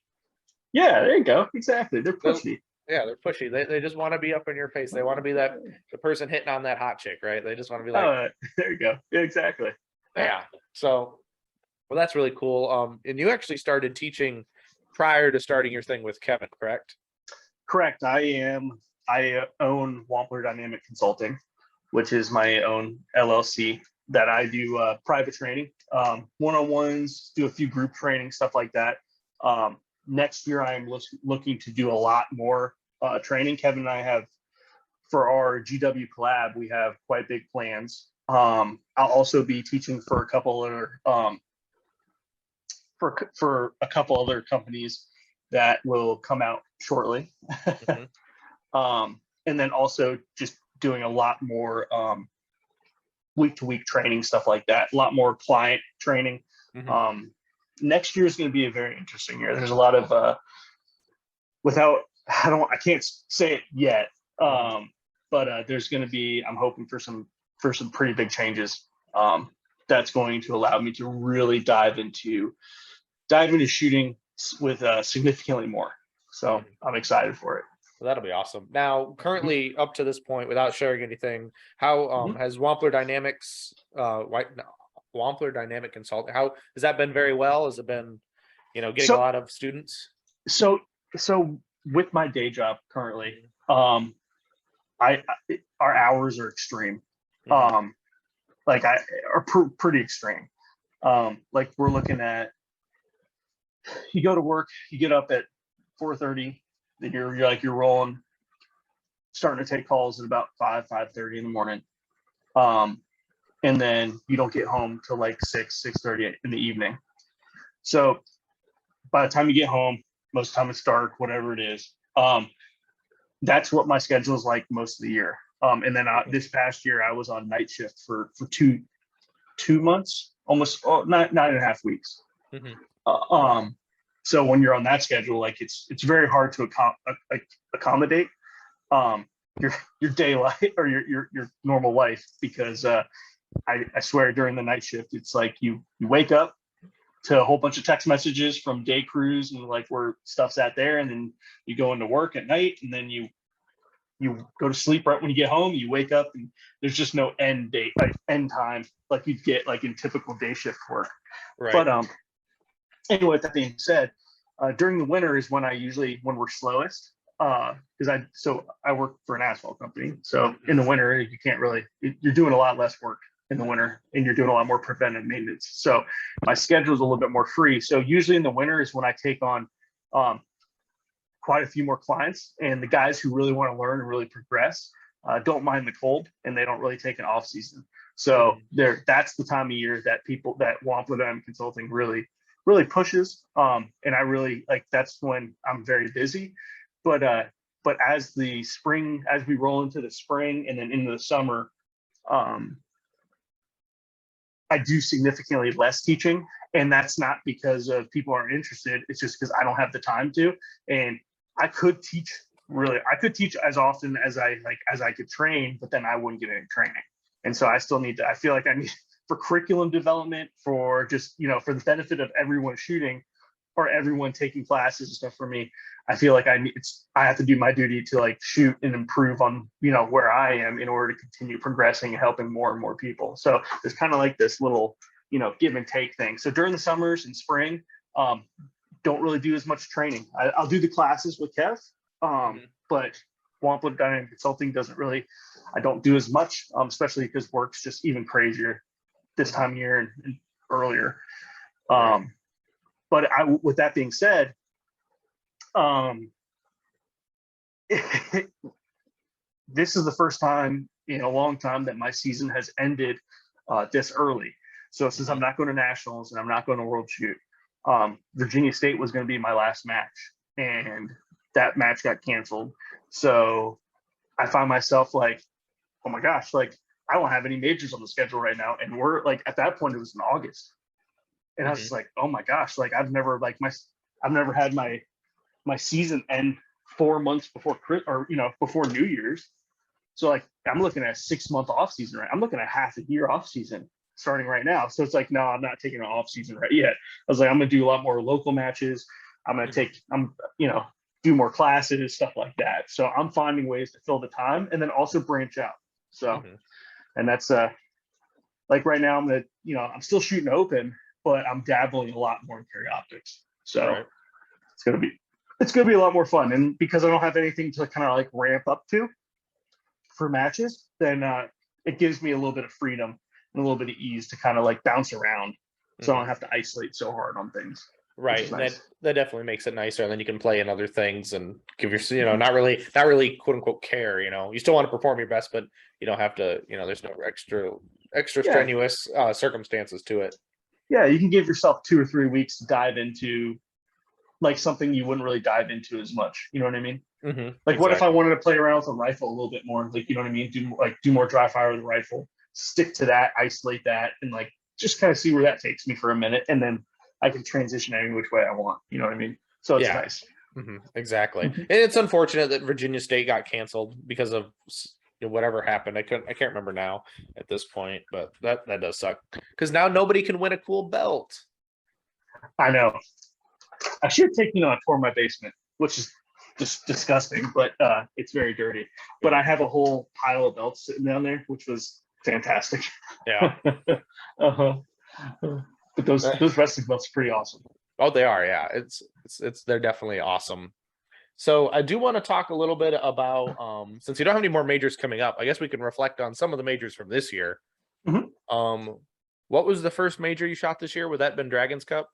Yeah, there you go. Exactly. They're pushy. They're pushy. They just want to be up in your face. They want to be the person hitting on that hot chick, right? They just want to be like, there you go. Yeah, exactly. Yeah. So, well, that's really cool. And you actually started teaching prior to starting your thing with Kevin, correct? Correct. I own Wampler Dynamic Consulting, which is my own LLC that I do private training, one-on-ones, do a few group training, stuff like that. Next year, I'm looking to do a lot more training. Kevin and I have, for our GW collab, we have quite big plans. I'll also be teaching for a couple other for a couple other companies that will come out shortly. Mm-hmm. And then also just doing a lot more week to week training, stuff like that. A lot more client training. Mm-hmm. Next year is going to be a very interesting year. There's a lot of I can't say it yet, but there's going to be, I'm hoping for some pretty big changes. That's going to allow me to really dive into shooting with significantly more. So I'm excited for it. Well, that'll be awesome. Now, currently, up to this point, without sharing anything, how has Wampler Dynamics, Wampler Dynamic Consulting, how has that been? Very well. Has it been, getting a lot of students? So with my day job currently, our hours are extreme. Pretty extreme. Like we're looking at, you go to work, you get up at 4:30, then you're rolling, starting to take calls at about 5:30 in the morning. And then you don't get home till like 6:30 in the evening. So by the time you get home, most of the time it's dark, whatever it is. That's what my schedule is like most of the year. And then this past year, I was on night shift for 2 months, almost 9.5 weeks. So when you're on that schedule, like it's very hard to accommodate your daylight or your normal life, because I swear during the night shift, it's like you wake up to a whole bunch of text messages from day crews and like where stuff's at there, and then you go into work at night, and then you go to sleep right when you get home. You wake up and there's just no end date, like end time, like you'd get like in typical day shift work. Right. But anyway, with that being said, during the winter is when when we're slowest. Because I work for an asphalt company, so in the winter you can't really, you're doing a lot less work in the winter, and you're doing a lot more preventive maintenance. So my schedule is a little bit more free. So usually in the winter is when I take on quite a few more clients, and the guys who really want to learn and really progress don't mind the cold, and they don't really take an off season. So that's the time of year that Wampler Dynamic Consulting really pushes. And I really like, that's when I'm very busy. But as we roll into the spring and then into the summer, I do significantly less teaching, and that's not because of people aren't interested. It's just because I don't have the time to, and I could teach as often as I could train, but then I wouldn't get any training. And so I feel like I need, for curriculum development, for just, for the benefit of everyone shooting or everyone taking classes and stuff, for me, I feel like I have to do my duty to like shoot and improve on, where I am in order to continue progressing and helping more and more people. So it's kind of like this little, give and take thing. So during the summers and spring, don't really do as much training. I'll do the classes with Kev, but Wampler Dynamic Consulting I don't do as much, especially because work's just even crazier this time of year and earlier. But with that being said, this is the first time in a long time that my season has ended this early. So since I'm not going to nationals and I'm not going to World Shoot, Virginia State was going to be my last match, and that match got canceled. So I find myself like, oh my gosh, like I don't have any majors on the schedule right now. And we're like, at that point, it was in August. And I was just like, oh my gosh, like I've never had my season end 4 months before before New Year's. So like I'm looking at a 6-month off season, right? I'm looking at half a year off season starting right now. So it's like, no, I'm not taking an off season right yet. I was like, I'm gonna do a lot more local matches. I'm gonna do more classes, stuff like that. So I'm finding ways to fill the time and then also branch out. So and that's like right now I'm still shooting open, but I'm dabbling a lot more in carry optics. So Right. it's gonna be a lot more fun. And because I don't have anything to kind of like ramp up to for matches, then it gives me a little bit of freedom and a little bit of ease to kind of like bounce around, so I don't have to isolate so hard on things. Right. Which is And nice. that definitely makes it nicer. And then you can play in other things and give your, not really quote unquote care, you still want to perform your best, but you don't have to, there's no extra Yeah, strenuous circumstances to it. yeah, you can give yourself 2 or 3 weeks to dive into like something you wouldn't really dive into as much. You know what I mean? Like, what if I Exactly. wanted to play around with a rifle a little bit more? Like, you know what I mean? Do more dry fire with a rifle, stick to that, isolate that, and like just kind of see where that takes me for a minute, and then I can transition any which way I want. You know what I mean? So it's Yeah. nice. Exactly. Mhm. And it's unfortunate that Virginia State got canceled because of whatever happened. I can't remember now at this point, but that does suck because now nobody can win a cool belt. I know. I should take a tour of my basement, which is just disgusting, but it's very dirty. But I have a whole pile of belts sitting down there, which was fantastic. Yeah. uh-huh. But those wrestling belts are pretty awesome. Oh, they are. Yeah. It's they're definitely awesome. So I do want to talk a little bit about since you don't have any more majors coming up, I guess we can reflect on some of the majors from this year. Mhm. What was the first major you shot this year? Would that been Dragons Cup?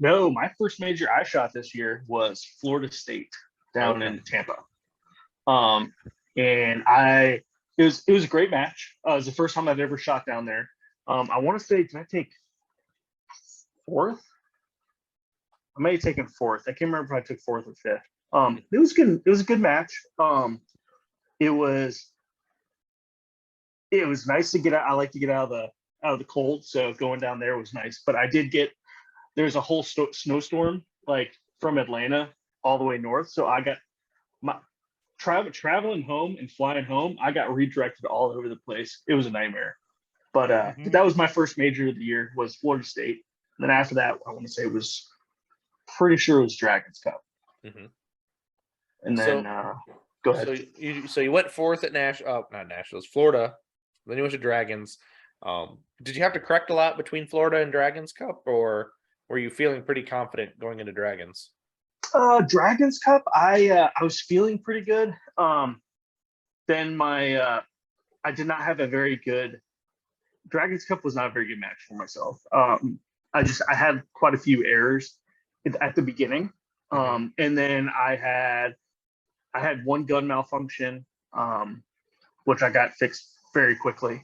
No, my first major I shot this year was Florida State down Okay. in Tampa. And it was a great match. It was the first time I've ever shot down there. I want to say, did I take fourth? I may have taken fourth. I can't remember if I took fourth or fifth. It was good. It was a good match. It was nice to get out. I like to get out of the cold, so going down there was nice. But I did get there's a whole snowstorm like from Atlanta all the way north, so I got my traveling home and flying home. I got redirected all over the place. It was a nightmare. But that was my first major of the year was Florida State. And then after that, I want to say it was pretty sure it was Dragons Cup. Mm-hmm. And then go ahead. So you went fourth at not Nationals, Florida. Then you went to Dragons. Did you have to correct a lot between Florida and Dragons Cup, or were you feeling pretty confident going into Dragons? Dragons Cup, I was feeling pretty good. Then I did not have a very good Dragons Cup was not a very good match for myself. I had quite a few errors at the beginning, and then I had one gun malfunction, which I got fixed very quickly.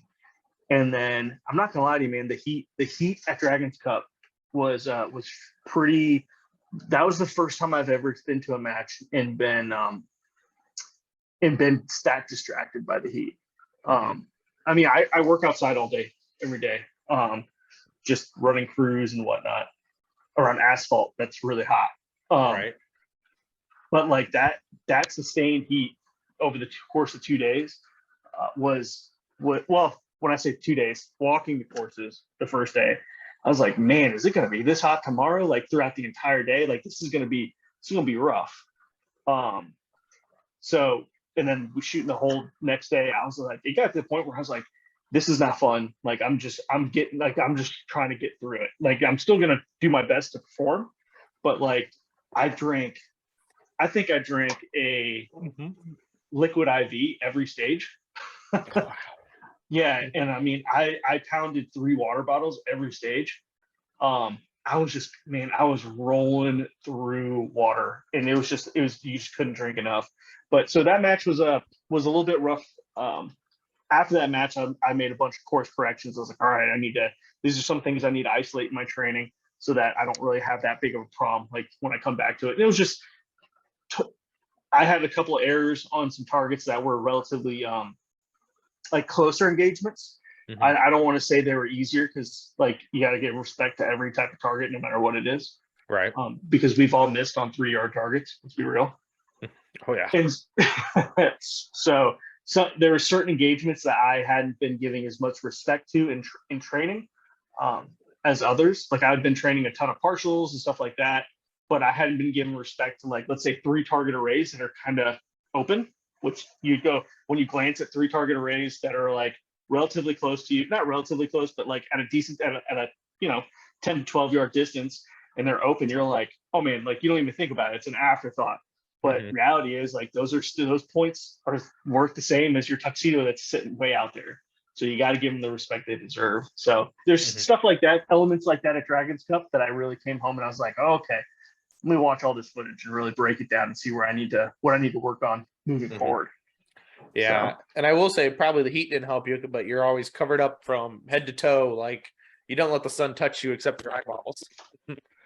And then I'm not gonna lie to you, man, the heat at Dragons Cup was pretty. That was the first time I've ever been to a match and been stat distracted by the heat. I mean, I work outside all day, every day, just running crews and whatnot around asphalt that's really hot. Right. But like that sustained heat over the course of 2 days was what. Well, when I say 2 days, walking the courses the first day, I was like, man, is it going to be this hot tomorrow? Like throughout the entire day, like this is going to be rough. So, and then we shooting the whole next day. I was like, it got to the point where I was like, this is not fun. Like I'm just trying to get through it. Like I'm still going to do my best to perform, but like I think I drank a liquid IV every stage. Wow. Yeah, and I mean, I pounded 3 water bottles every stage. I was rolling through water, and it was you just couldn't drink enough. But so that match was a little bit rough. After that match, I made a bunch of course corrections. I was like, all right, these are some things I need to isolate in my training so that I don't really have that big of a problem like when I come back to it. And it was just I had a couple of errors on some targets that were relatively like closer engagements. I don't want to say they were easier because like you got to give respect to every type of target, no matter what it is. Right. Because we've all missed on 3-yard targets. Let's be real. Oh yeah. And so there were certain engagements that I hadn't been giving as much respect to in training as others. Like I had been training a ton of partials and stuff like that, but I hadn't been giving respect to like, let's say 3 target arrays that are kind of open, which you go when you glance at 3 target arrays that are like relatively close to you, not relatively close, but like at a decent, at a 10 to 12 yard distance, and they're open, you're like, oh man, like you don't even think about it. It's an afterthought. But reality is like those points are worth the same as your tuxedo that's sitting way out there. So you got to give them the respect they deserve. So there's stuff like that, elements like that at Dragons Cup that I really came home and I was like, oh, okay, let me watch all this footage and really break it down and see what I need to work on moving forward. Yeah. So. And I will say probably the heat didn't help you, but you're always covered up from head to toe. Like you don't let the sun touch you except your eyeballs.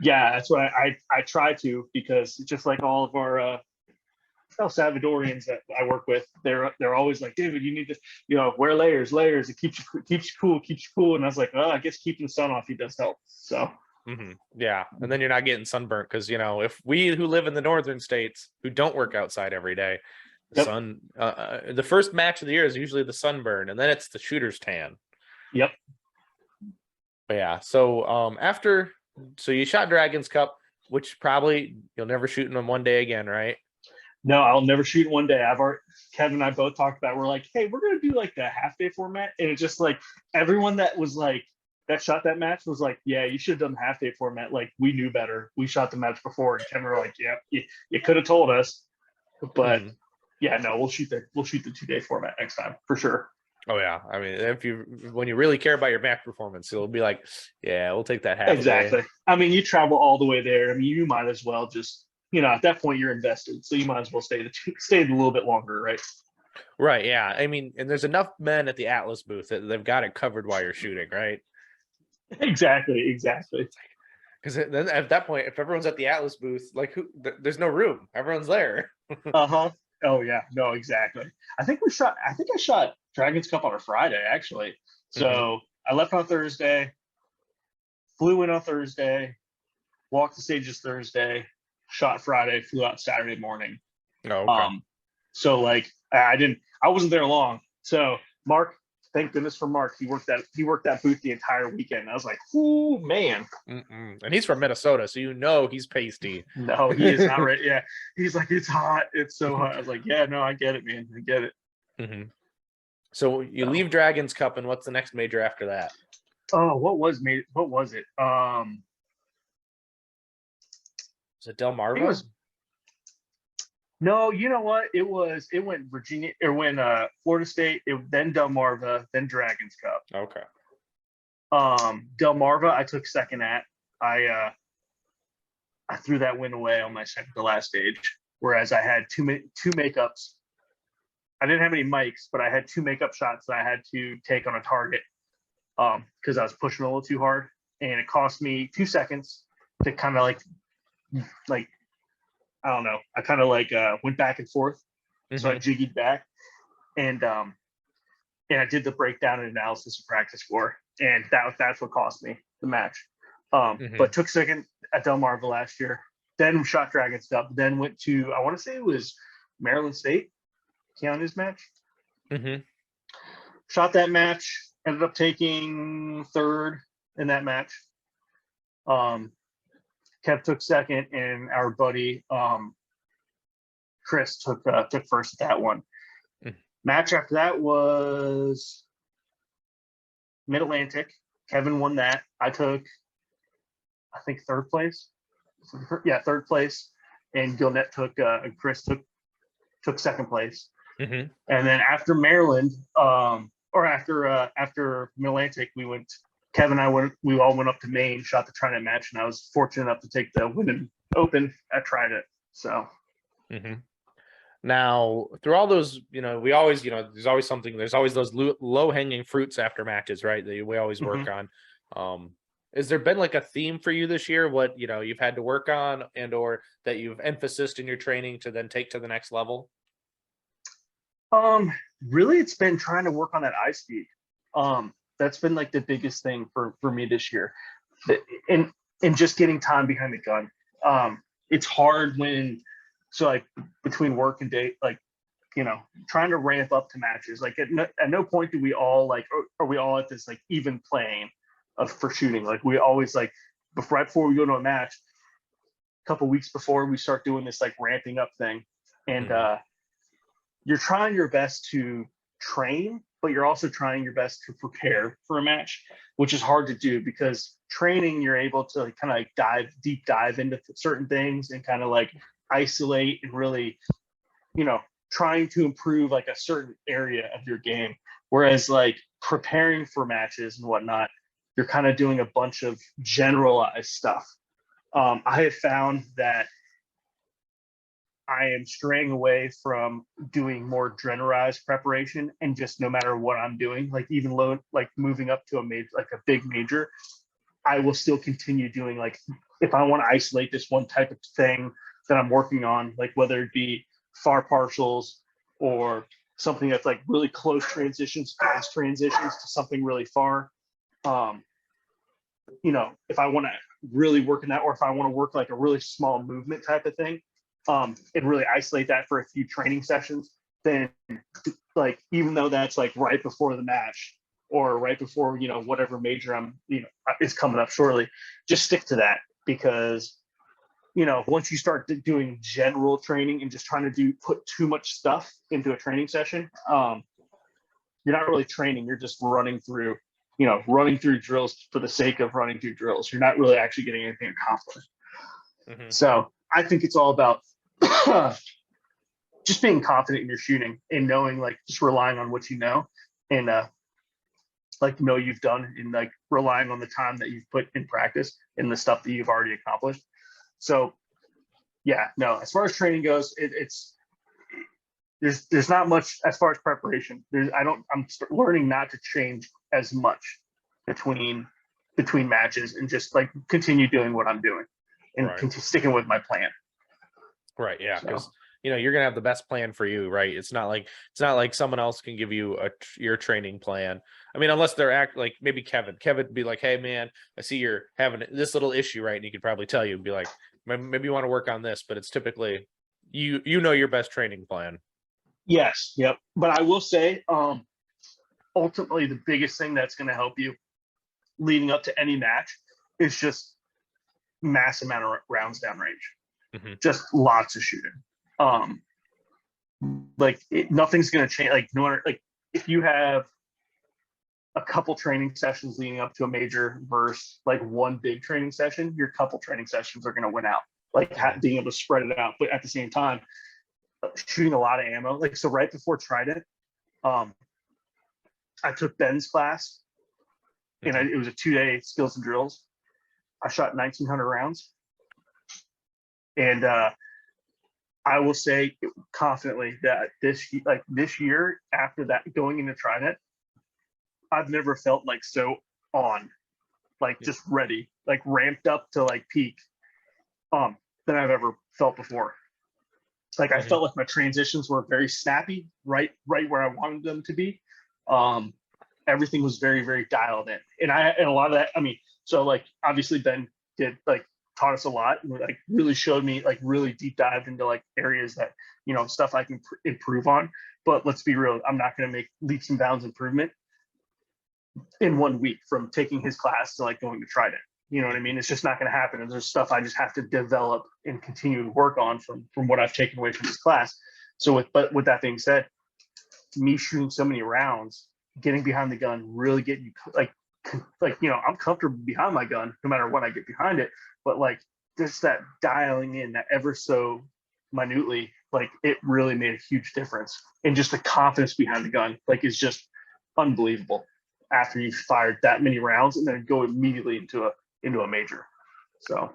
Yeah, that's what I try to, because just like all of our El Salvadorians that I work with, they're always like, David, you need to, wear layers. It keeps you cool. And I was like, oh, I guess keeping the sun off you does help. So yeah, and then you're not getting sunburnt because if we who live in the northern states who don't work outside every day, the sun, the first match of the year is usually the sunburn, and then it's the shooter's tan. Yep. But yeah, so so you shot Dragons Cup, which probably you'll never shoot in them one day again, right? No, I'll never shoot one day. Kevin and I both talked about it. We're like, hey, we're gonna do like the half day format, and it's just like everyone that was like that shot that match was like, yeah, you should have done half day format. Like we knew better. We shot the match before, and Kevin were like, yeah, you could have told us, but yeah, no, we'll shoot the 2-day format next time for sure. Oh yeah, I mean, when you really care about your match performance, it'll be like, yeah, we'll take that half exactly. day. I mean, you travel all the way there. I mean, you might as well just, at that point you're invested, so you might as well stay a little bit longer, right? Right. Yeah. I mean, and there's enough men at the Atlas booth that they've got it covered while you're shooting, right? Exactly. Because then at that point, if everyone's at the Atlas booth, like there's no room. Everyone's there. Oh yeah. No, exactly. I think I shot Dragons Cup on a Friday actually. So I left on Thursday, flew in on Thursday, walked the stages Thursday, shot Friday, flew out Saturday morning. Oh, okay. So like I wasn't there long. So Mark, thank goodness for Mark. He worked that booth the entire weekend. I was like, oh man. And he's from Minnesota, so he's pasty. No, he is not right. Yeah. He's like, it's hot. It's so hot. I was like, yeah, no, I get it, man. I get it. So you leave Dragons Cup, and what's the next major after that? Oh, what was it? Was it Delmarva? No, you know what? It went Virginia, or went Florida State, then Delmarva, then Dragons Cup. Okay. Delmarva, I took second at. I threw that win away on my second to last stage, whereas I had two makeups. I didn't have any mics, but I had two makeup shots that I had to take on a target because I was pushing a little too hard, and it cost me 2 seconds to kind of like I don't know. I kind of went back and forth, so I jiggied back, and I did the breakdown and analysis of practice score, and that's what cost me the match. But took second at Delmarva last year, then shot Dragons Cup, then went to, I want to say it was Maryland State, Keanu's match. Shot that match, ended up taking third in that match. Kev took second, and our buddy Chris took first at that one. Match after that was Mid-Atlantic. Kevin won that. I took, I think, third place. Yeah, third place. And Gilnet Chris took second place. And then after Maryland, or after Mid-Atlantic, Kevin and I we all went up to Maine, shot the Trident match, and I was fortunate enough to take the Women Open at Trident. So now through all those, we always, there's always something, there's always those low-hanging fruits after matches, right? That we always work on. Has there been like a theme for you this year, what you've had to work on and or that you've emphasized in your training to then take to the next level? Really, it's been trying to work on that eye speed. That's been like the biggest thing for me this year, and just getting time behind the gun. It's hard between work and day, trying to ramp up to matches. Like at no point do we all are we all at this even playing for shooting. Like we always right before we go to a match, a couple weeks before, we start doing this ramping up thing, and you're trying your best to train, but you're also trying your best to prepare for a match, which is hard to do because training, you're able to kind of like deep dive into certain things and kind of like isolate and really, trying to improve like a certain area of your game. Whereas like preparing for matches and whatnot, you're kind of doing a bunch of generalized stuff. I have found that I am straying away from doing more generalized preparation and just no matter what I'm doing, like even low, like moving up to a major, like a big major, I will still continue doing like if I want to isolate this one type of thing that I'm working on, like whether it be far partials or something that's like really close transitions, fast transitions to something really far. If I want to really work in that, or if I want to work like a really small movement type of thing, and really isolate that for a few training sessions, then like even though that's like right before the match or right before whatever major I'm is coming up shortly, just stick to that because once you start doing general training and just trying to put too much stuff into a training session, you're not really training. You're just running through drills for the sake of running through drills. You're not really actually getting anything accomplished. Mm-hmm. So I think it's all about just being confident in your shooting and knowing, like, just relying on what you know and like you've done, and like relying on the time that you've put in practice and the stuff that you've already accomplished. So yeah, no, as far as training goes, there's not much as far as preparation. I'm learning not to change as much between matches and just like continue doing what I'm doing and sticking with my plan. Right. Yeah. Because you're gonna have the best plan for you, right? It's not like someone else can give you your training plan. I mean, unless they're like maybe Kevin would be like, hey man, I see you're having this little issue, right? And he could probably tell you, be like, maybe you want to work on this, but it's typically your best training plan. Yes. Yep. But I will say, ultimately the biggest thing that's going to help you leading up to any match is just mass amount of rounds downrange. Mm-hmm. Just lots of shooting. Nothing's going to change. Like no matter, like if you have a couple training sessions leading up to a major versus like one big training session, your couple training sessions are going to win out. Like being able to spread it out, but at the same time, shooting a lot of ammo. Like so, right before Trident, I took Ben's class, and it was a 2-day skills and drills. I shot 1,900 rounds, and I will say confidently that this year after that going into Trident, I've never felt like so on, like just ready, like ramped up to like peak, than I've ever felt before. Like I felt like my transitions were very snappy, right where I wanted them to be. Everything was very, very dialed in, and a lot of that. I mean, so like obviously Ben did like taught us a lot, and like really showed me like really deep dived into like areas that stuff I can improve on. But let's be real, I'm not going to make leaps and bounds improvement in 1 week from taking his class to like going to Trident. You know what I mean? It's just not going to happen. And there's stuff I just have to develop and continue to work on from what I've taken away from this class. So with that being said, me shooting so many rounds, getting behind the gun, really getting like I'm comfortable behind my gun no matter what I get behind it. But like just that dialing in that ever so minutely, like it really made a huge difference. And just the confidence behind the gun, like is just unbelievable after you've fired that many rounds and then go immediately into a major. So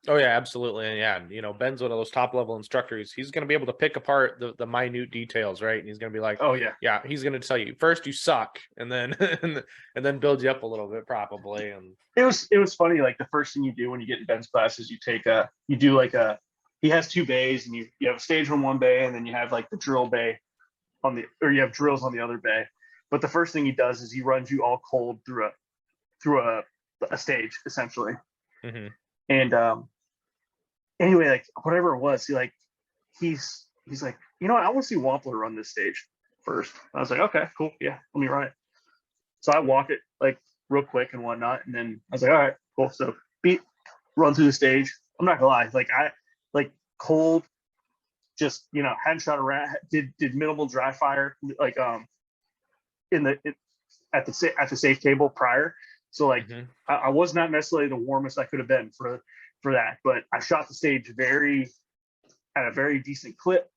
Oh yeah, absolutely. And yeah, Ben's one of those top level instructors. He's going to be able to pick apart the minute details, right? And he's going to be like, oh yeah, he's going to tell you first you suck, and then and then build you up a little bit probably. And it was funny. Like the first thing you do when you get in Ben's class is he has 2 bays, and you have a stage on one bay, and then you have like the drill bay you have drills on the other bay. But the first thing he does is he runs you all cold through a stage essentially. And anyway, like whatever it was, he's like, I want to see Wampler run this stage first. I was like, okay, cool, yeah, let me run it. So I walk it like real quick and whatnot, and then I was like, all right, cool. So run through the stage. I'm not gonna lie, like I like cold, just hadn't shot around, did minimal dry fire, like at the safe table prior. So like Mm-hmm. I was not necessarily the warmest I could have been for that, but I shot the stage at a very decent clip,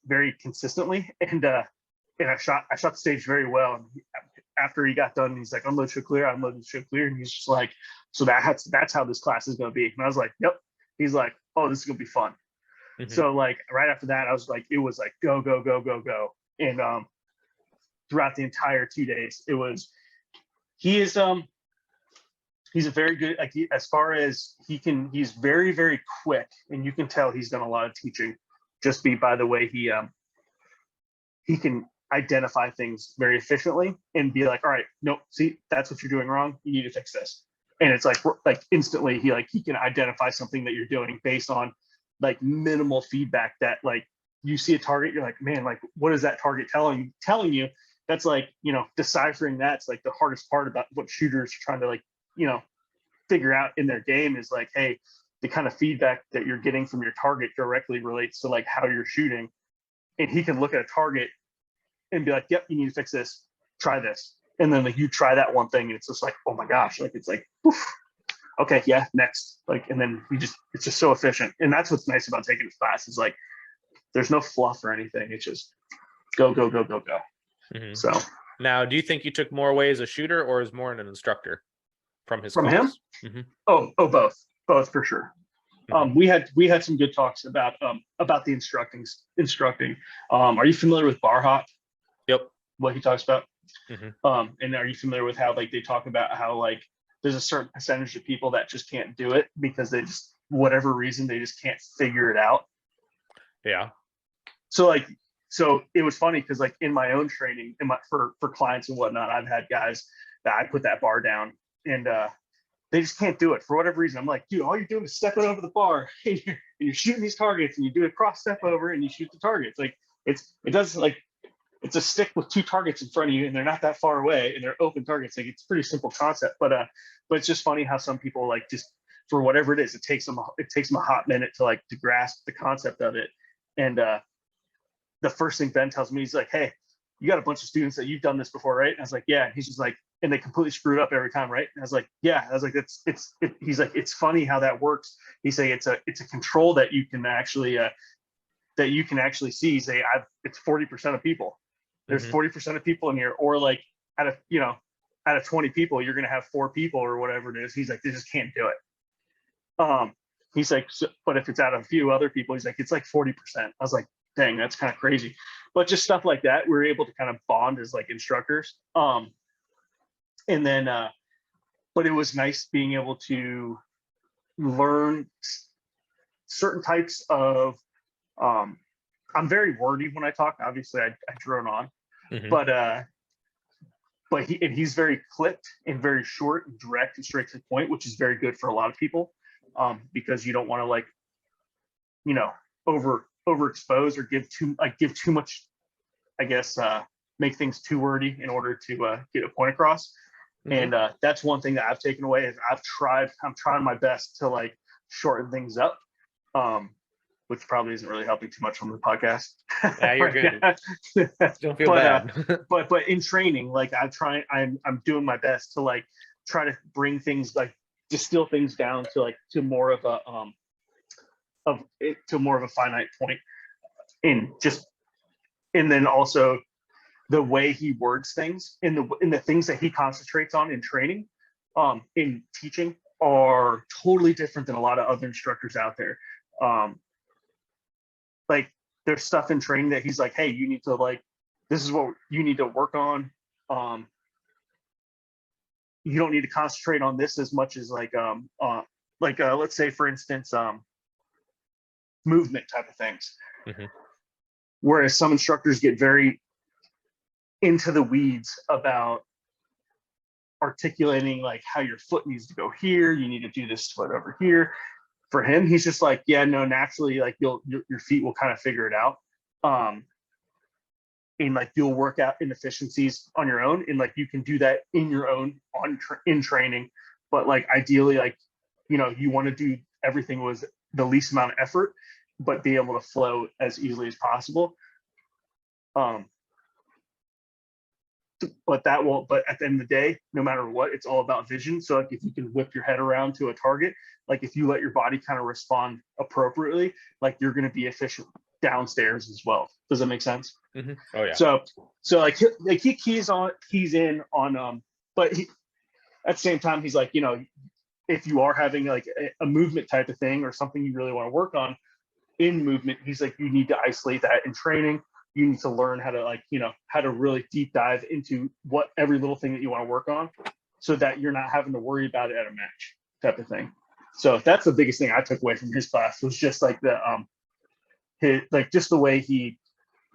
very consistently, and I shot the stage very well. And after he got done, he's like, "Unload, show clear, unload, show clear," and he's just like, "So that's how this class is going to be." And I was like, "Yep." He's like, "Oh, this is going to be fun." Mm-hmm. So like right after that, I was like, it was like go go go go go, and throughout the entire 2 days, it was he's a very good, like as far as he's very very quick, and you can tell he's done a lot of teaching just by the way he can identify things very efficiently and be like, all right, nope, see, that's what you're doing wrong, you need to fix this. And it's like instantly he can identify something that you're doing based on like minimal feedback, that like you see a target, you're like, man, like what is that target telling you? That's like, deciphering that's like the hardest part about what shooters are trying to like, figure out in their game is like, hey, the kind of feedback that you're getting from your target directly relates to like how you're shooting. And he can look at a target and be like, yep, you need to fix this, try this. And then like you try that one thing and it's just like, oh my gosh, like it's like, oof, okay, yeah, next. Like, and then it's just so efficient. And that's what's nice about taking this class is like, there's no fluff or anything. It's just go, go, go, go, go. Mm-hmm. So now, do you think you took more away as a shooter or as more an instructor from his from calls? him? Mm-hmm. Oh, both for sure. Mm-hmm. We had some good talks about the instructing. Are you familiar with bar hop? Yep. What he talks about? Mm-hmm. And are you familiar with how like they talk about how like there's a certain percentage of people that just can't do it because they just, whatever reason, they just can't figure it out? Yeah. So it was funny because like in my own training, for clients and whatnot, I've had guys that I put that bar down and they just can't do it for whatever reason. I'm like, dude, all you're doing is stepping over the bar and you're shooting these targets and you do a cross step over and you shoot the targets. Like it's a stick with two targets in front of you and they're not that far away and they're open targets. Like it's a pretty simple concept, but it's just funny how some people like just for whatever it is, it takes them a hot minute to grasp the concept of it. And the first thing Ben tells me, he's like, hey, you got a bunch of students that you've done this before, right? And I was like, yeah. And he's just like, and they completely screw it up every time, right? And I was like, yeah. I was like, he's like, it's funny how that works. He's saying it's a control that you can actually see. Say, it's 40% of people. There's 40% of people in here, or like out of 20 people, you're gonna have 4 people or whatever it is. He's like, they just can't do it. He's like, but if it's out of a few other people, he's like, it's like 40%. I was like, dang, that's kind of crazy. But just stuff like that, we're able to kind of bond as like instructors. And then, but it was nice being able to learn certain types of, I'm very wordy when I talk. Obviously I drone on, but he's very clipped and very short and direct and straight to the point, which is very good for a lot of people, because you don't want to like, overexpose or give too much, I guess, make things too wordy in order to get a point across. And that's one thing that I've taken away is I'm trying my best to like shorten things up, which probably isn't really helping too much on the podcast. Yeah, you're good. Don't feel bad. But in training, like I'm doing my best to like try to bring things, like distill things down to more of a finite point, and then also the way he words things in the things that he concentrates on in training, in teaching, are totally different than a lot of other instructors out there. Like there's stuff in training that he's like, hey, you need to like, this is what you need to work on. You don't need to concentrate on this as much as let's say for instance, movement type of things. Whereas some instructors get very into the weeds about articulating like how your foot needs to go here, you need to do this foot over here. For him, he's just like, yeah, no, naturally, like your feet will kind of figure it out, and like you'll work out inefficiencies on your own, and like you can do that in your own in training, but like ideally, like you want to do everything with the least amount of effort, but be able to flow as easily as possible. but at the end of the day, no matter what, it's all about vision. So like if you can whip your head around to a target, like if you let your body kind of respond appropriately, like you're going to be efficient downstairs as well. Does that make sense? Mm-hmm. Oh yeah. So like he keys in on but he, at the same time he's like, if you are having like a movement type of thing or something you really want to work on in movement, he's like, you need to isolate that in training. You need to learn how to how to really deep dive into what every little thing that you want to work on, so that you're not having to worry about it at a match type of thing. So that's the biggest thing I took away from his class, was just like just the way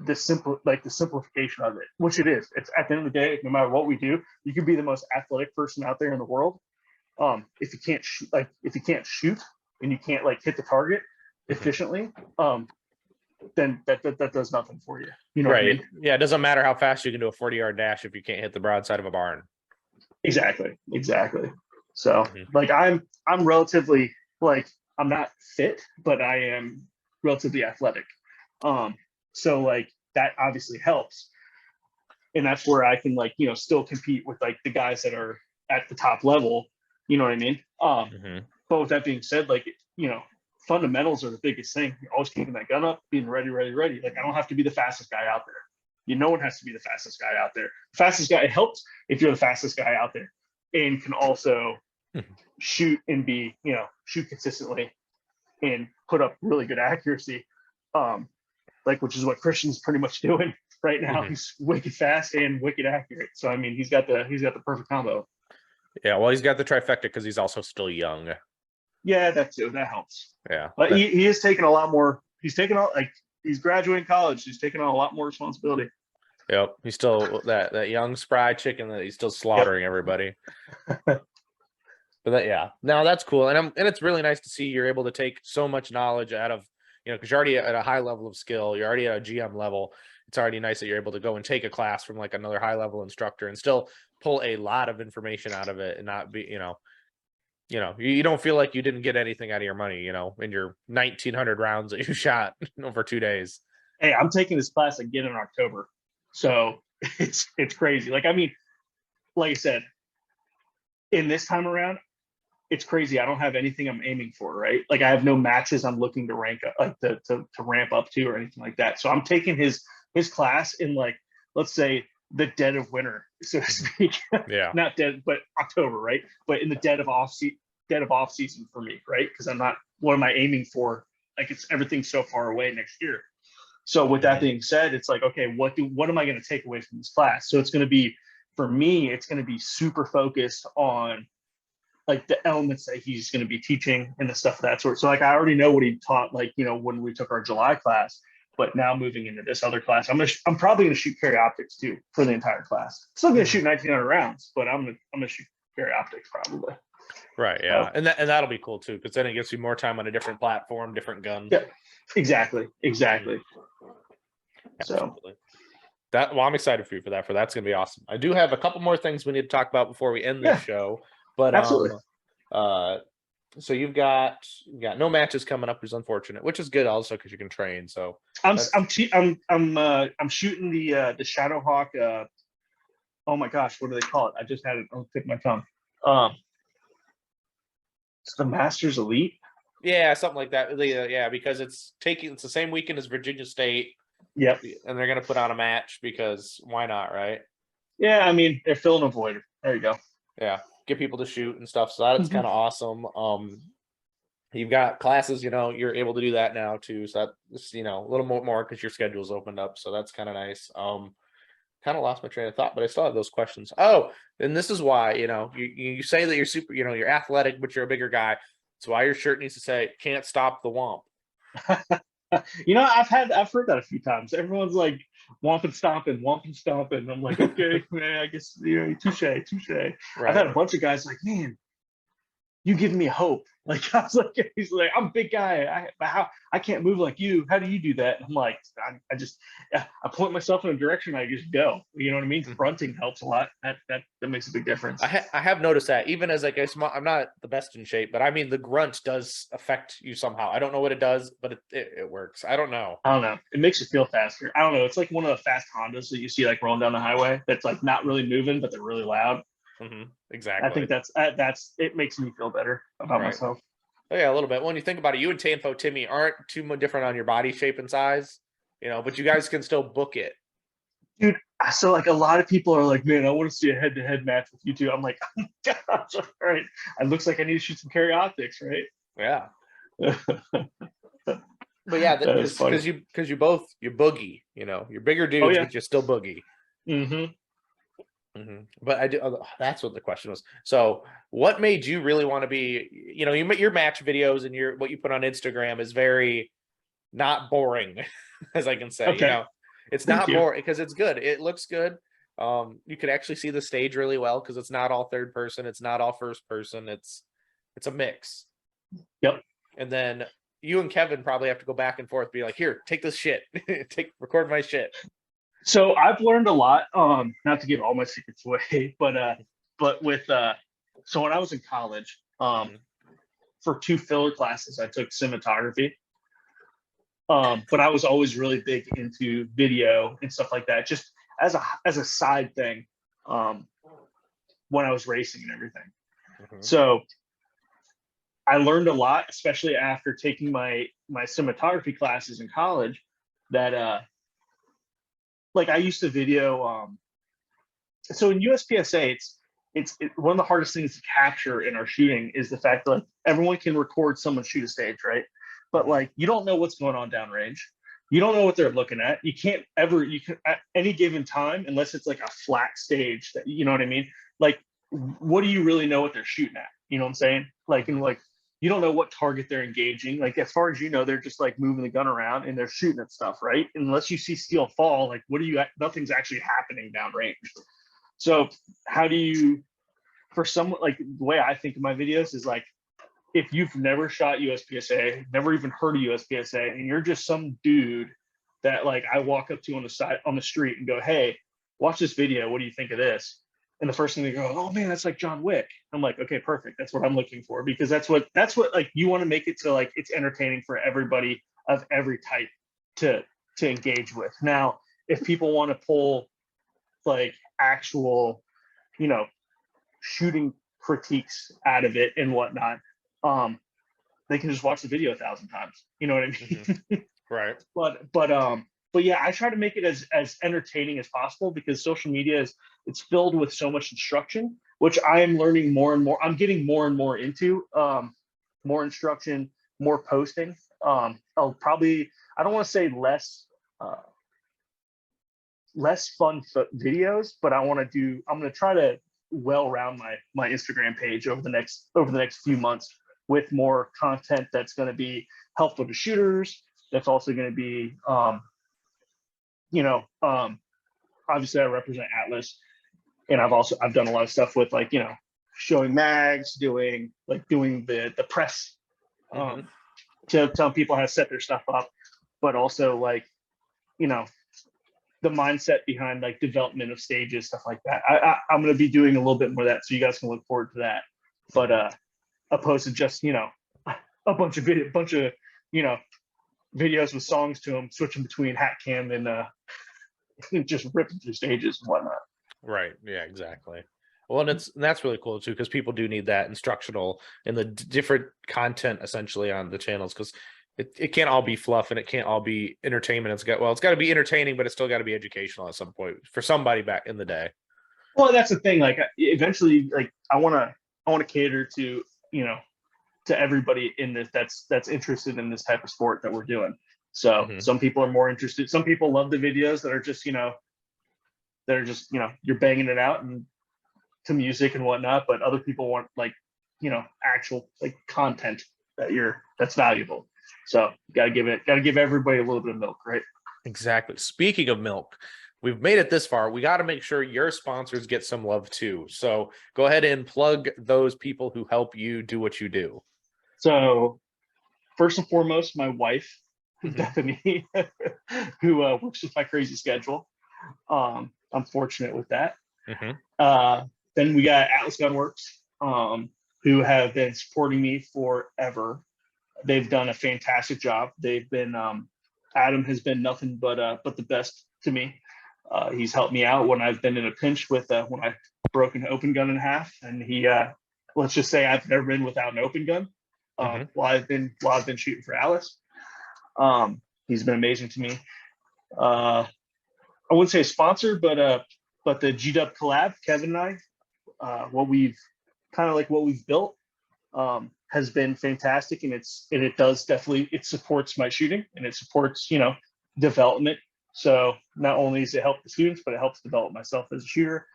the simplification of it, which it is. It's at the end of the day, no matter what we do, you can be the most athletic person out there in the world. If you can't shoot and you can't like hit the target efficiently, then that does nothing for you. You know right. what I mean? Yeah, it doesn't matter how fast you can do a 40-yard dash if you can't hit the broadside of a barn. Exactly. So like I'm relatively, like, I'm not fit, but I am relatively athletic. So like that obviously helps. And that's where I can still compete with like the guys that are at the top level. You know what I mean? But with that being said, like, fundamentals are the biggest thing. You're always keeping that gun up, being ready. Like I don't have to be the fastest guy out there. No one has to be the fastest guy out there. The fastest guy, it helps if you're the fastest guy out there and can also shoot and shoot consistently and put up really good accuracy. Which is what Christian's pretty much doing right now. He's wicked fast and wicked accurate. So I mean, he's got the perfect combo. Yeah, well, he's got the trifecta because he's also still young. Yeah, that too. That helps. Yeah, but he is taking a lot more. He's graduating college. He's taking on a lot more responsibility. Yep, he's still that young spry chicken that he's still slaughtering everybody. But now that's cool, and it's really nice to see you're able to take so much knowledge out of, because you're already at a high level of skill. You're already at a GM level. It's already nice that you're able to go and take a class from like another high level instructor and still pull a lot of information out of it and not be, you don't feel like you didn't get anything out of your money, in your 1,900 rounds that you shot over 2 days. Hey, I'm taking this class again in October. So it's crazy. Like, I mean, like I said, in this time around, it's crazy. I don't have anything I'm aiming for, right? Like I have no matches I'm looking to rank up, like to ramp up to or anything like that. So I'm taking his class in, like, let's say the dead of winter, so to speak. Yeah. Not dead, but October, right? But in the dead of off season for me, right? Because what am I aiming for? Like, it's everything's so far away next year. So with that being said, it's like, okay, what am I going to take away from this class? So it's going to be, for me, it's going to be super focused on like the elements that he's going to be teaching and the stuff of that sort. So like, I already know what he taught, like, when we took our July class, but now moving into this other class, I'm probably going to shoot carry optics too for the entire class. Still going to shoot 1,900 rounds, but I'm going to shoot carry optics probably. Right. Yeah. And that'll be cool too, because then it gives you more time on a different platform, different gun. Yeah, exactly. Absolutely. Well, I'm excited for you for that. That's going to be awesome. I do have a couple more things we need to talk about before we end this show, but absolutely. So you've got no matches coming up, which is unfortunate, which is good also because you can train. So I'm shooting the Shadowhawk. Oh my gosh, what do they call it? I just had it on the tip of my tongue. It's the Masters Elite. Yeah, something like that. Yeah, because it's the same weekend as Virginia State. Yep. And they're gonna put on a match because why not, right? Yeah, I mean, they're filling a void. There you go. Yeah, get people to shoot and stuff. So that's kind of awesome. You've got classes, you're able to do that now too. So that's a little more because your schedule's opened up. So that's kind of nice. Kind of lost my train of thought, but I still have those questions. Oh, and this is why, you say that you're super, you're athletic, but you're a bigger guy. That's why your shirt needs to say "Can't stop the womp." I've heard that a few times. Everyone's like womping stomping. I'm like, okay, man, I guess touche. Right. I've had a bunch of guys like, man, you give me hope. Like I was like, he's like, I'm a big guy. I can't move like you. How do you do that? And I'm like, I just I point myself in a direction. I just go. You know what I mean? Fronting helps a lot. That makes a big difference. I have noticed that even as like a small, I'm not the best in shape, but I mean the grunt does affect you somehow. I don't know what it does, but it works. I don't know. I don't know. It makes you feel faster. I don't know. It's like one of the fast Hondas that you see like rolling down the highway. That's like not really moving, but they're really loud. Exactly. I think that's it makes me feel better about myself. Oh yeah, a little bit. When you think about it, you and Tanfo Timmy aren't too much different on your body shape and size, but you guys can still book it. Dude, so like a lot of people are like, man, I want to see a head-to-head match with you two. I'm like, oh my gosh, all right. It looks like I need to shoot some carry optics, right? Yeah. But yeah, because you boogie, you're bigger dudes, but you're still boogie. But that's what the question was. So what made you really want to be, your match videos and what you put on Instagram is very not boring, as I can say. It's not boring because it's good. It looks good. You could actually see the stage really well because it's not all third person, it's not all first person, it's a mix. Yep. And then you and Kevin probably have to go back and forth, be like, here, take this shit. Record my shit. So I've learned a lot, not to give all my secrets away, but with so when I was in college, for 2 filler classes, I took cinematography. But I was always really big into video and stuff like that, just as a side thing, when I was racing and everything. So I learned a lot, especially after taking my cinematography classes in college, that like I used to video. So in USPSA, it's one of the hardest things to capture in our shooting is the fact that like, everyone can record someone shoot a stage, right? But like you don't know what's going on downrange. You don't know what they're looking at. You can at any given time, unless it's like a flat stage that you know what I mean. Like, what do you really know what they're shooting at? You know what I'm saying? Like, and like you don't know what target they're engaging. Like as far as you know, they're just like moving the gun around and they're shooting at stuff, right? Unless you see steel fall, like nothing's actually happening downrange. So how do you, for someone like the way I think of my videos is like, if you've never shot USPSA, never even heard of USPSA, and you're just some dude that like I walk up to on the street and go, hey, watch this video. What do you think of this? And the first thing they go, oh man, that's like John Wick. I'm like, okay, perfect. That's what I'm looking for because that's what like you want to make it so like it's entertaining for everybody of every type to engage with. Now, if people want to pull like actual, shooting critiques out of it and whatnot, they can just watch the video 1,000 times. You know what I mean? Right. But yeah, I try to make it as entertaining as possible because social media it's filled with so much instruction, which I am learning more and more. I'm getting more and more into more instruction, more posting. I'll probably, I don't want to say less fun videos, but I'm going to try to round my Instagram page over the next few months with more content that's going to be helpful to shooters. That's also going to be, obviously I represent Atlas, and I've done a lot of stuff with like, showing mags, doing the press, to tell people how to set their stuff up, but also like, the mindset behind like development of stages, stuff like that. I'm going to be doing a little bit more of that, so you guys can look forward to that. But opposed to just a bunch of videos with songs to them, switching between hat cam and just ripping through stages and whatnot. Right. Yeah. Exactly. Well, and that's really cool too because people do need that instructional and the different content essentially on the channels because it can't all be fluff and it can't all be entertainment. It's got to be entertaining, but it's still got to be educational at some point for somebody back in the day. Well, that's the thing. Like eventually, like I want to cater to to everybody in this that's interested in this type of sport that we're doing. So some people are more interested. Some people love the videos that are just you're banging it out and to music and whatnot. But other people want like actual like content that's valuable. So gotta give everybody a little bit of milk, right? Exactly. Speaking of milk, we've made it this far. We got to make sure your sponsors get some love too. So go ahead and plug those people who help you do what you do. So first and foremost, my wife, Mhm. Bethany, who works with my crazy schedule. I'm fortunate with that. Mhm. Then we got Atlas Gunworks, who have been supporting me forever. They've done a fantastic job. They've been Adam has been nothing but the best to me. He's helped me out when I've been in a pinch with when I broke an open gun in half, and he let's just say I've never been without an open gun Mhm. while I've been shooting for Alice. He's been amazing to me. I wouldn't say a sponsor, but the GW collab, Kevin and I, what we've built has been fantastic, and it does definitely, it supports my shooting, and it supports development. So not only does it help the students, but it helps develop myself as a shooter,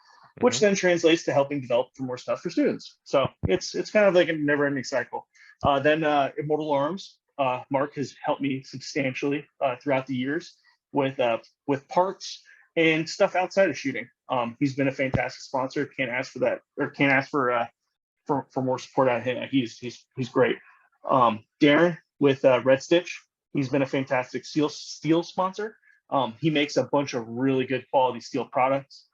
which Mhm. then translates to helping develop for more stuff for students. So it's kind of like a never-ending cycle. Then Immortal Arms, Mark has helped me substantially throughout the years with parts and stuff outside of shooting. He's been a fantastic sponsor. Can't ask for that, or can't ask for more support out of him. He's great. Darren with Red Stitch, he's been a fantastic steel sponsor. He makes a bunch of really good quality steel products.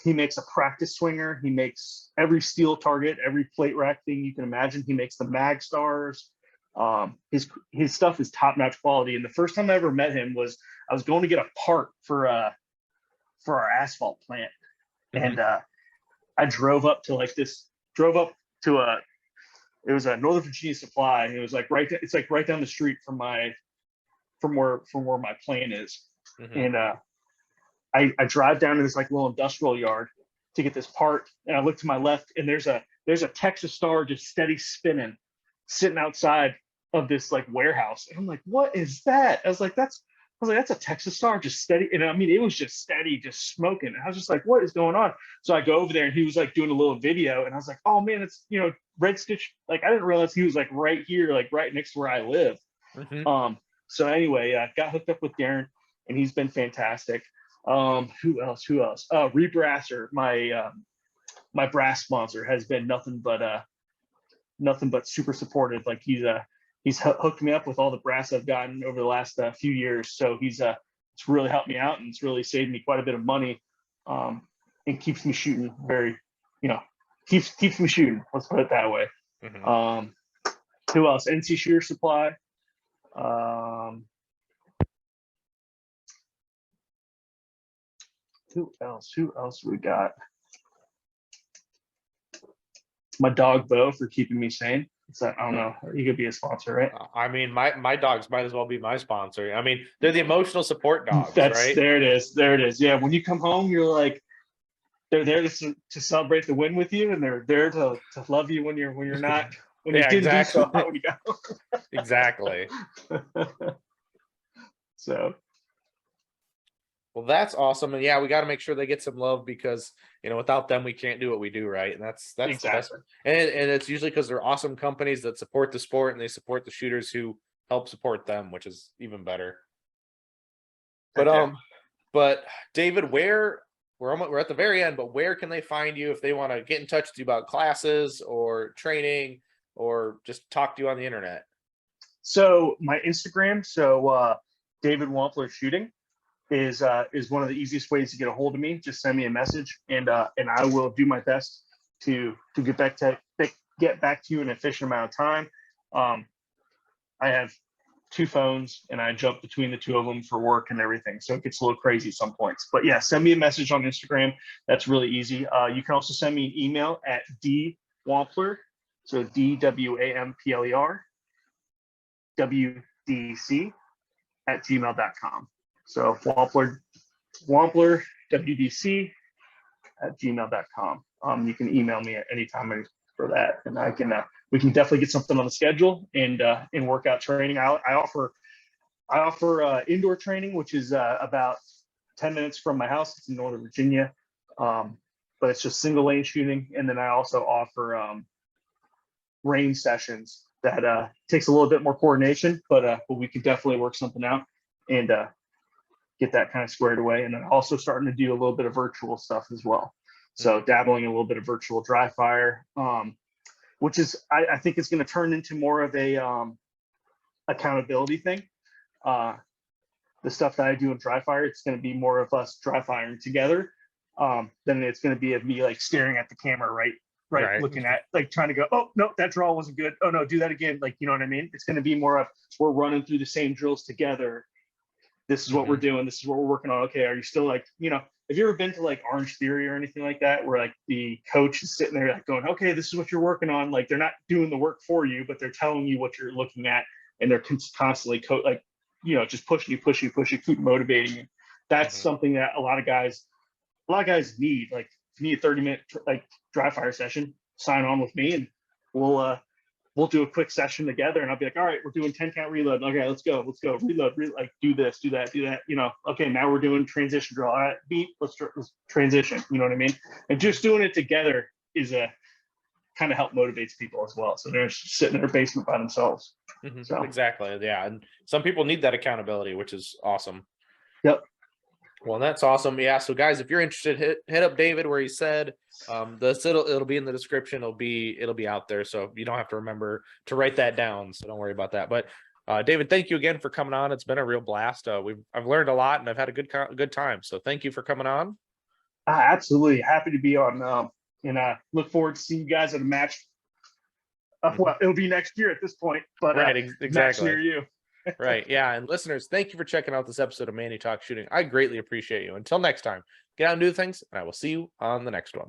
He makes a practice swinger. He makes every steel target, every plate rack thing you can imagine. He makes the mag stars. His stuff is top notch quality. And the first time I ever met him was I was going to get a part for our asphalt plant, Mhm. and I drove up to it was a Northern Virginia Supply. It was like it's like right down the street from where my plant is. Mhm. And I drive down to this like little industrial yard to get this part, and I look to my left, and there's a Texas Star just steady spinning, sitting outside of this like warehouse, and I'm like, what is that? I was like, that's a Texas Star just steady, and I mean, it was just steady, just smoking. And I was just like, what is going on? So I go over there, and he was like doing a little video, and I was like, oh man, it's Red Stitch. Like I didn't realize he was like right here, like right next to where I live. Mhm. So anyway, I got hooked up with Darren, and he's been fantastic. Who else? Rebrasser, my brass sponsor, has been nothing but super supportive. Like he's hooked me up with all the brass I've gotten over the last few years. So it's really helped me out, and it's really saved me quite a bit of money, and keeps me shooting very, you know, keeps me shooting. Let's put it that way. Mhm. Um, who else? NC Shooter Supply. Um, who else? Who else we got? My dog Bo for keeping me sane. I don't know. He could be a sponsor, right? I mean, my dogs might as well be my sponsor. I mean, they're the emotional support dogs, That's right? There it is. There it is. Yeah. When you come home, you're like, they're there to celebrate the win with you, and they're there to love you when you're not, when you Yeah, didn't do so exactly. hot when you Exactly. go. So Well, that's awesome. And yeah, we got to make sure they get some love because, without them, we can't do what we do, right? And that's the best. exactly. And it's usually because they're awesome companies that support the sport and they support the shooters who help support them, which is even better. But Heck yeah. but David, we're at the very end, but where can they find you if they want to get in touch with you about classes or training or just talk to you on the internet? So my Instagram, David Wampler Shooting is one of the easiest ways to get a hold of me. Just send me a message, and I will do my best to get back to you in an efficient amount of time. I have two phones, and I jump between the two of them for work and everything, so it gets a little crazy at some points. But yeah, send me a message on Instagram. That's really easy. You can also send me an email at dwampler, so DWAMPLER WDC at gmail.com. So Wampler WDC at gmail.com. You can email me at any time for that, and we can definitely get something on the schedule and workout training. I offer indoor training, which is about 10 minutes from my house. It's in Northern Virginia, but it's just single lane shooting. And then I also offer range sessions that takes a little bit more coordination, but we can definitely work something out. And get that kind of squared away. And then also starting to do a little bit of virtual stuff as well. So dabbling in a little bit of virtual dry fire, which is, I think it's going to turn into more of a accountability thing. The stuff that I do in dry fire, it's going to be more of us dry firing together than it's going to be of me like staring at the camera, right, looking at, like, trying to go, oh no, that draw wasn't good, oh no, do that again, like, you know what I mean? It's going to be more of, we're running through the same drills together. This is what we're doing, this is what we're working on. Okay, are you still, like, you know, have you ever been to like Orange Theory or anything like that, where like the coach is sitting there like going, okay, this is what you're working on, like they're not doing the work for you, but they're telling you what you're looking at, and they're constantly like, you know, just pushing you, keep motivating you. That's something that a lot of guys need. Like, if you need a 30-minute like dry fire session, sign on with me, and we'll do a quick session together, and I'll be like, all right, we're doing 10 count reload. Okay, let's go, reload, like do this, do that, you know, okay, now we're doing transition drill. All right, beat, let's transition, you know what I mean? And just doing it together is a kind of help motivates people as well. So they're sitting in their basement by themselves. So Exactly. Yeah. And some people need that accountability, which is awesome. Yep. Well, that's awesome. Yeah. So guys, if you're interested, hit up David where he said, it'll be in the description. It'll be out there. So you don't have to remember to write that down. So don't worry about that. But David, thank you again for coming on. It's been a real blast. I've learned a lot, and I've had a good time. So thank you for coming on. Absolutely happy to be on, and look forward to seeing you guys at a match. Well, it'll be next year at this point, but right, exactly. Match near you. Right. Yeah. And listeners, thank you for checking out this episode of Manny Talks Shooting. I greatly appreciate you. Until next time, get out and do things, and I will see you on the next one.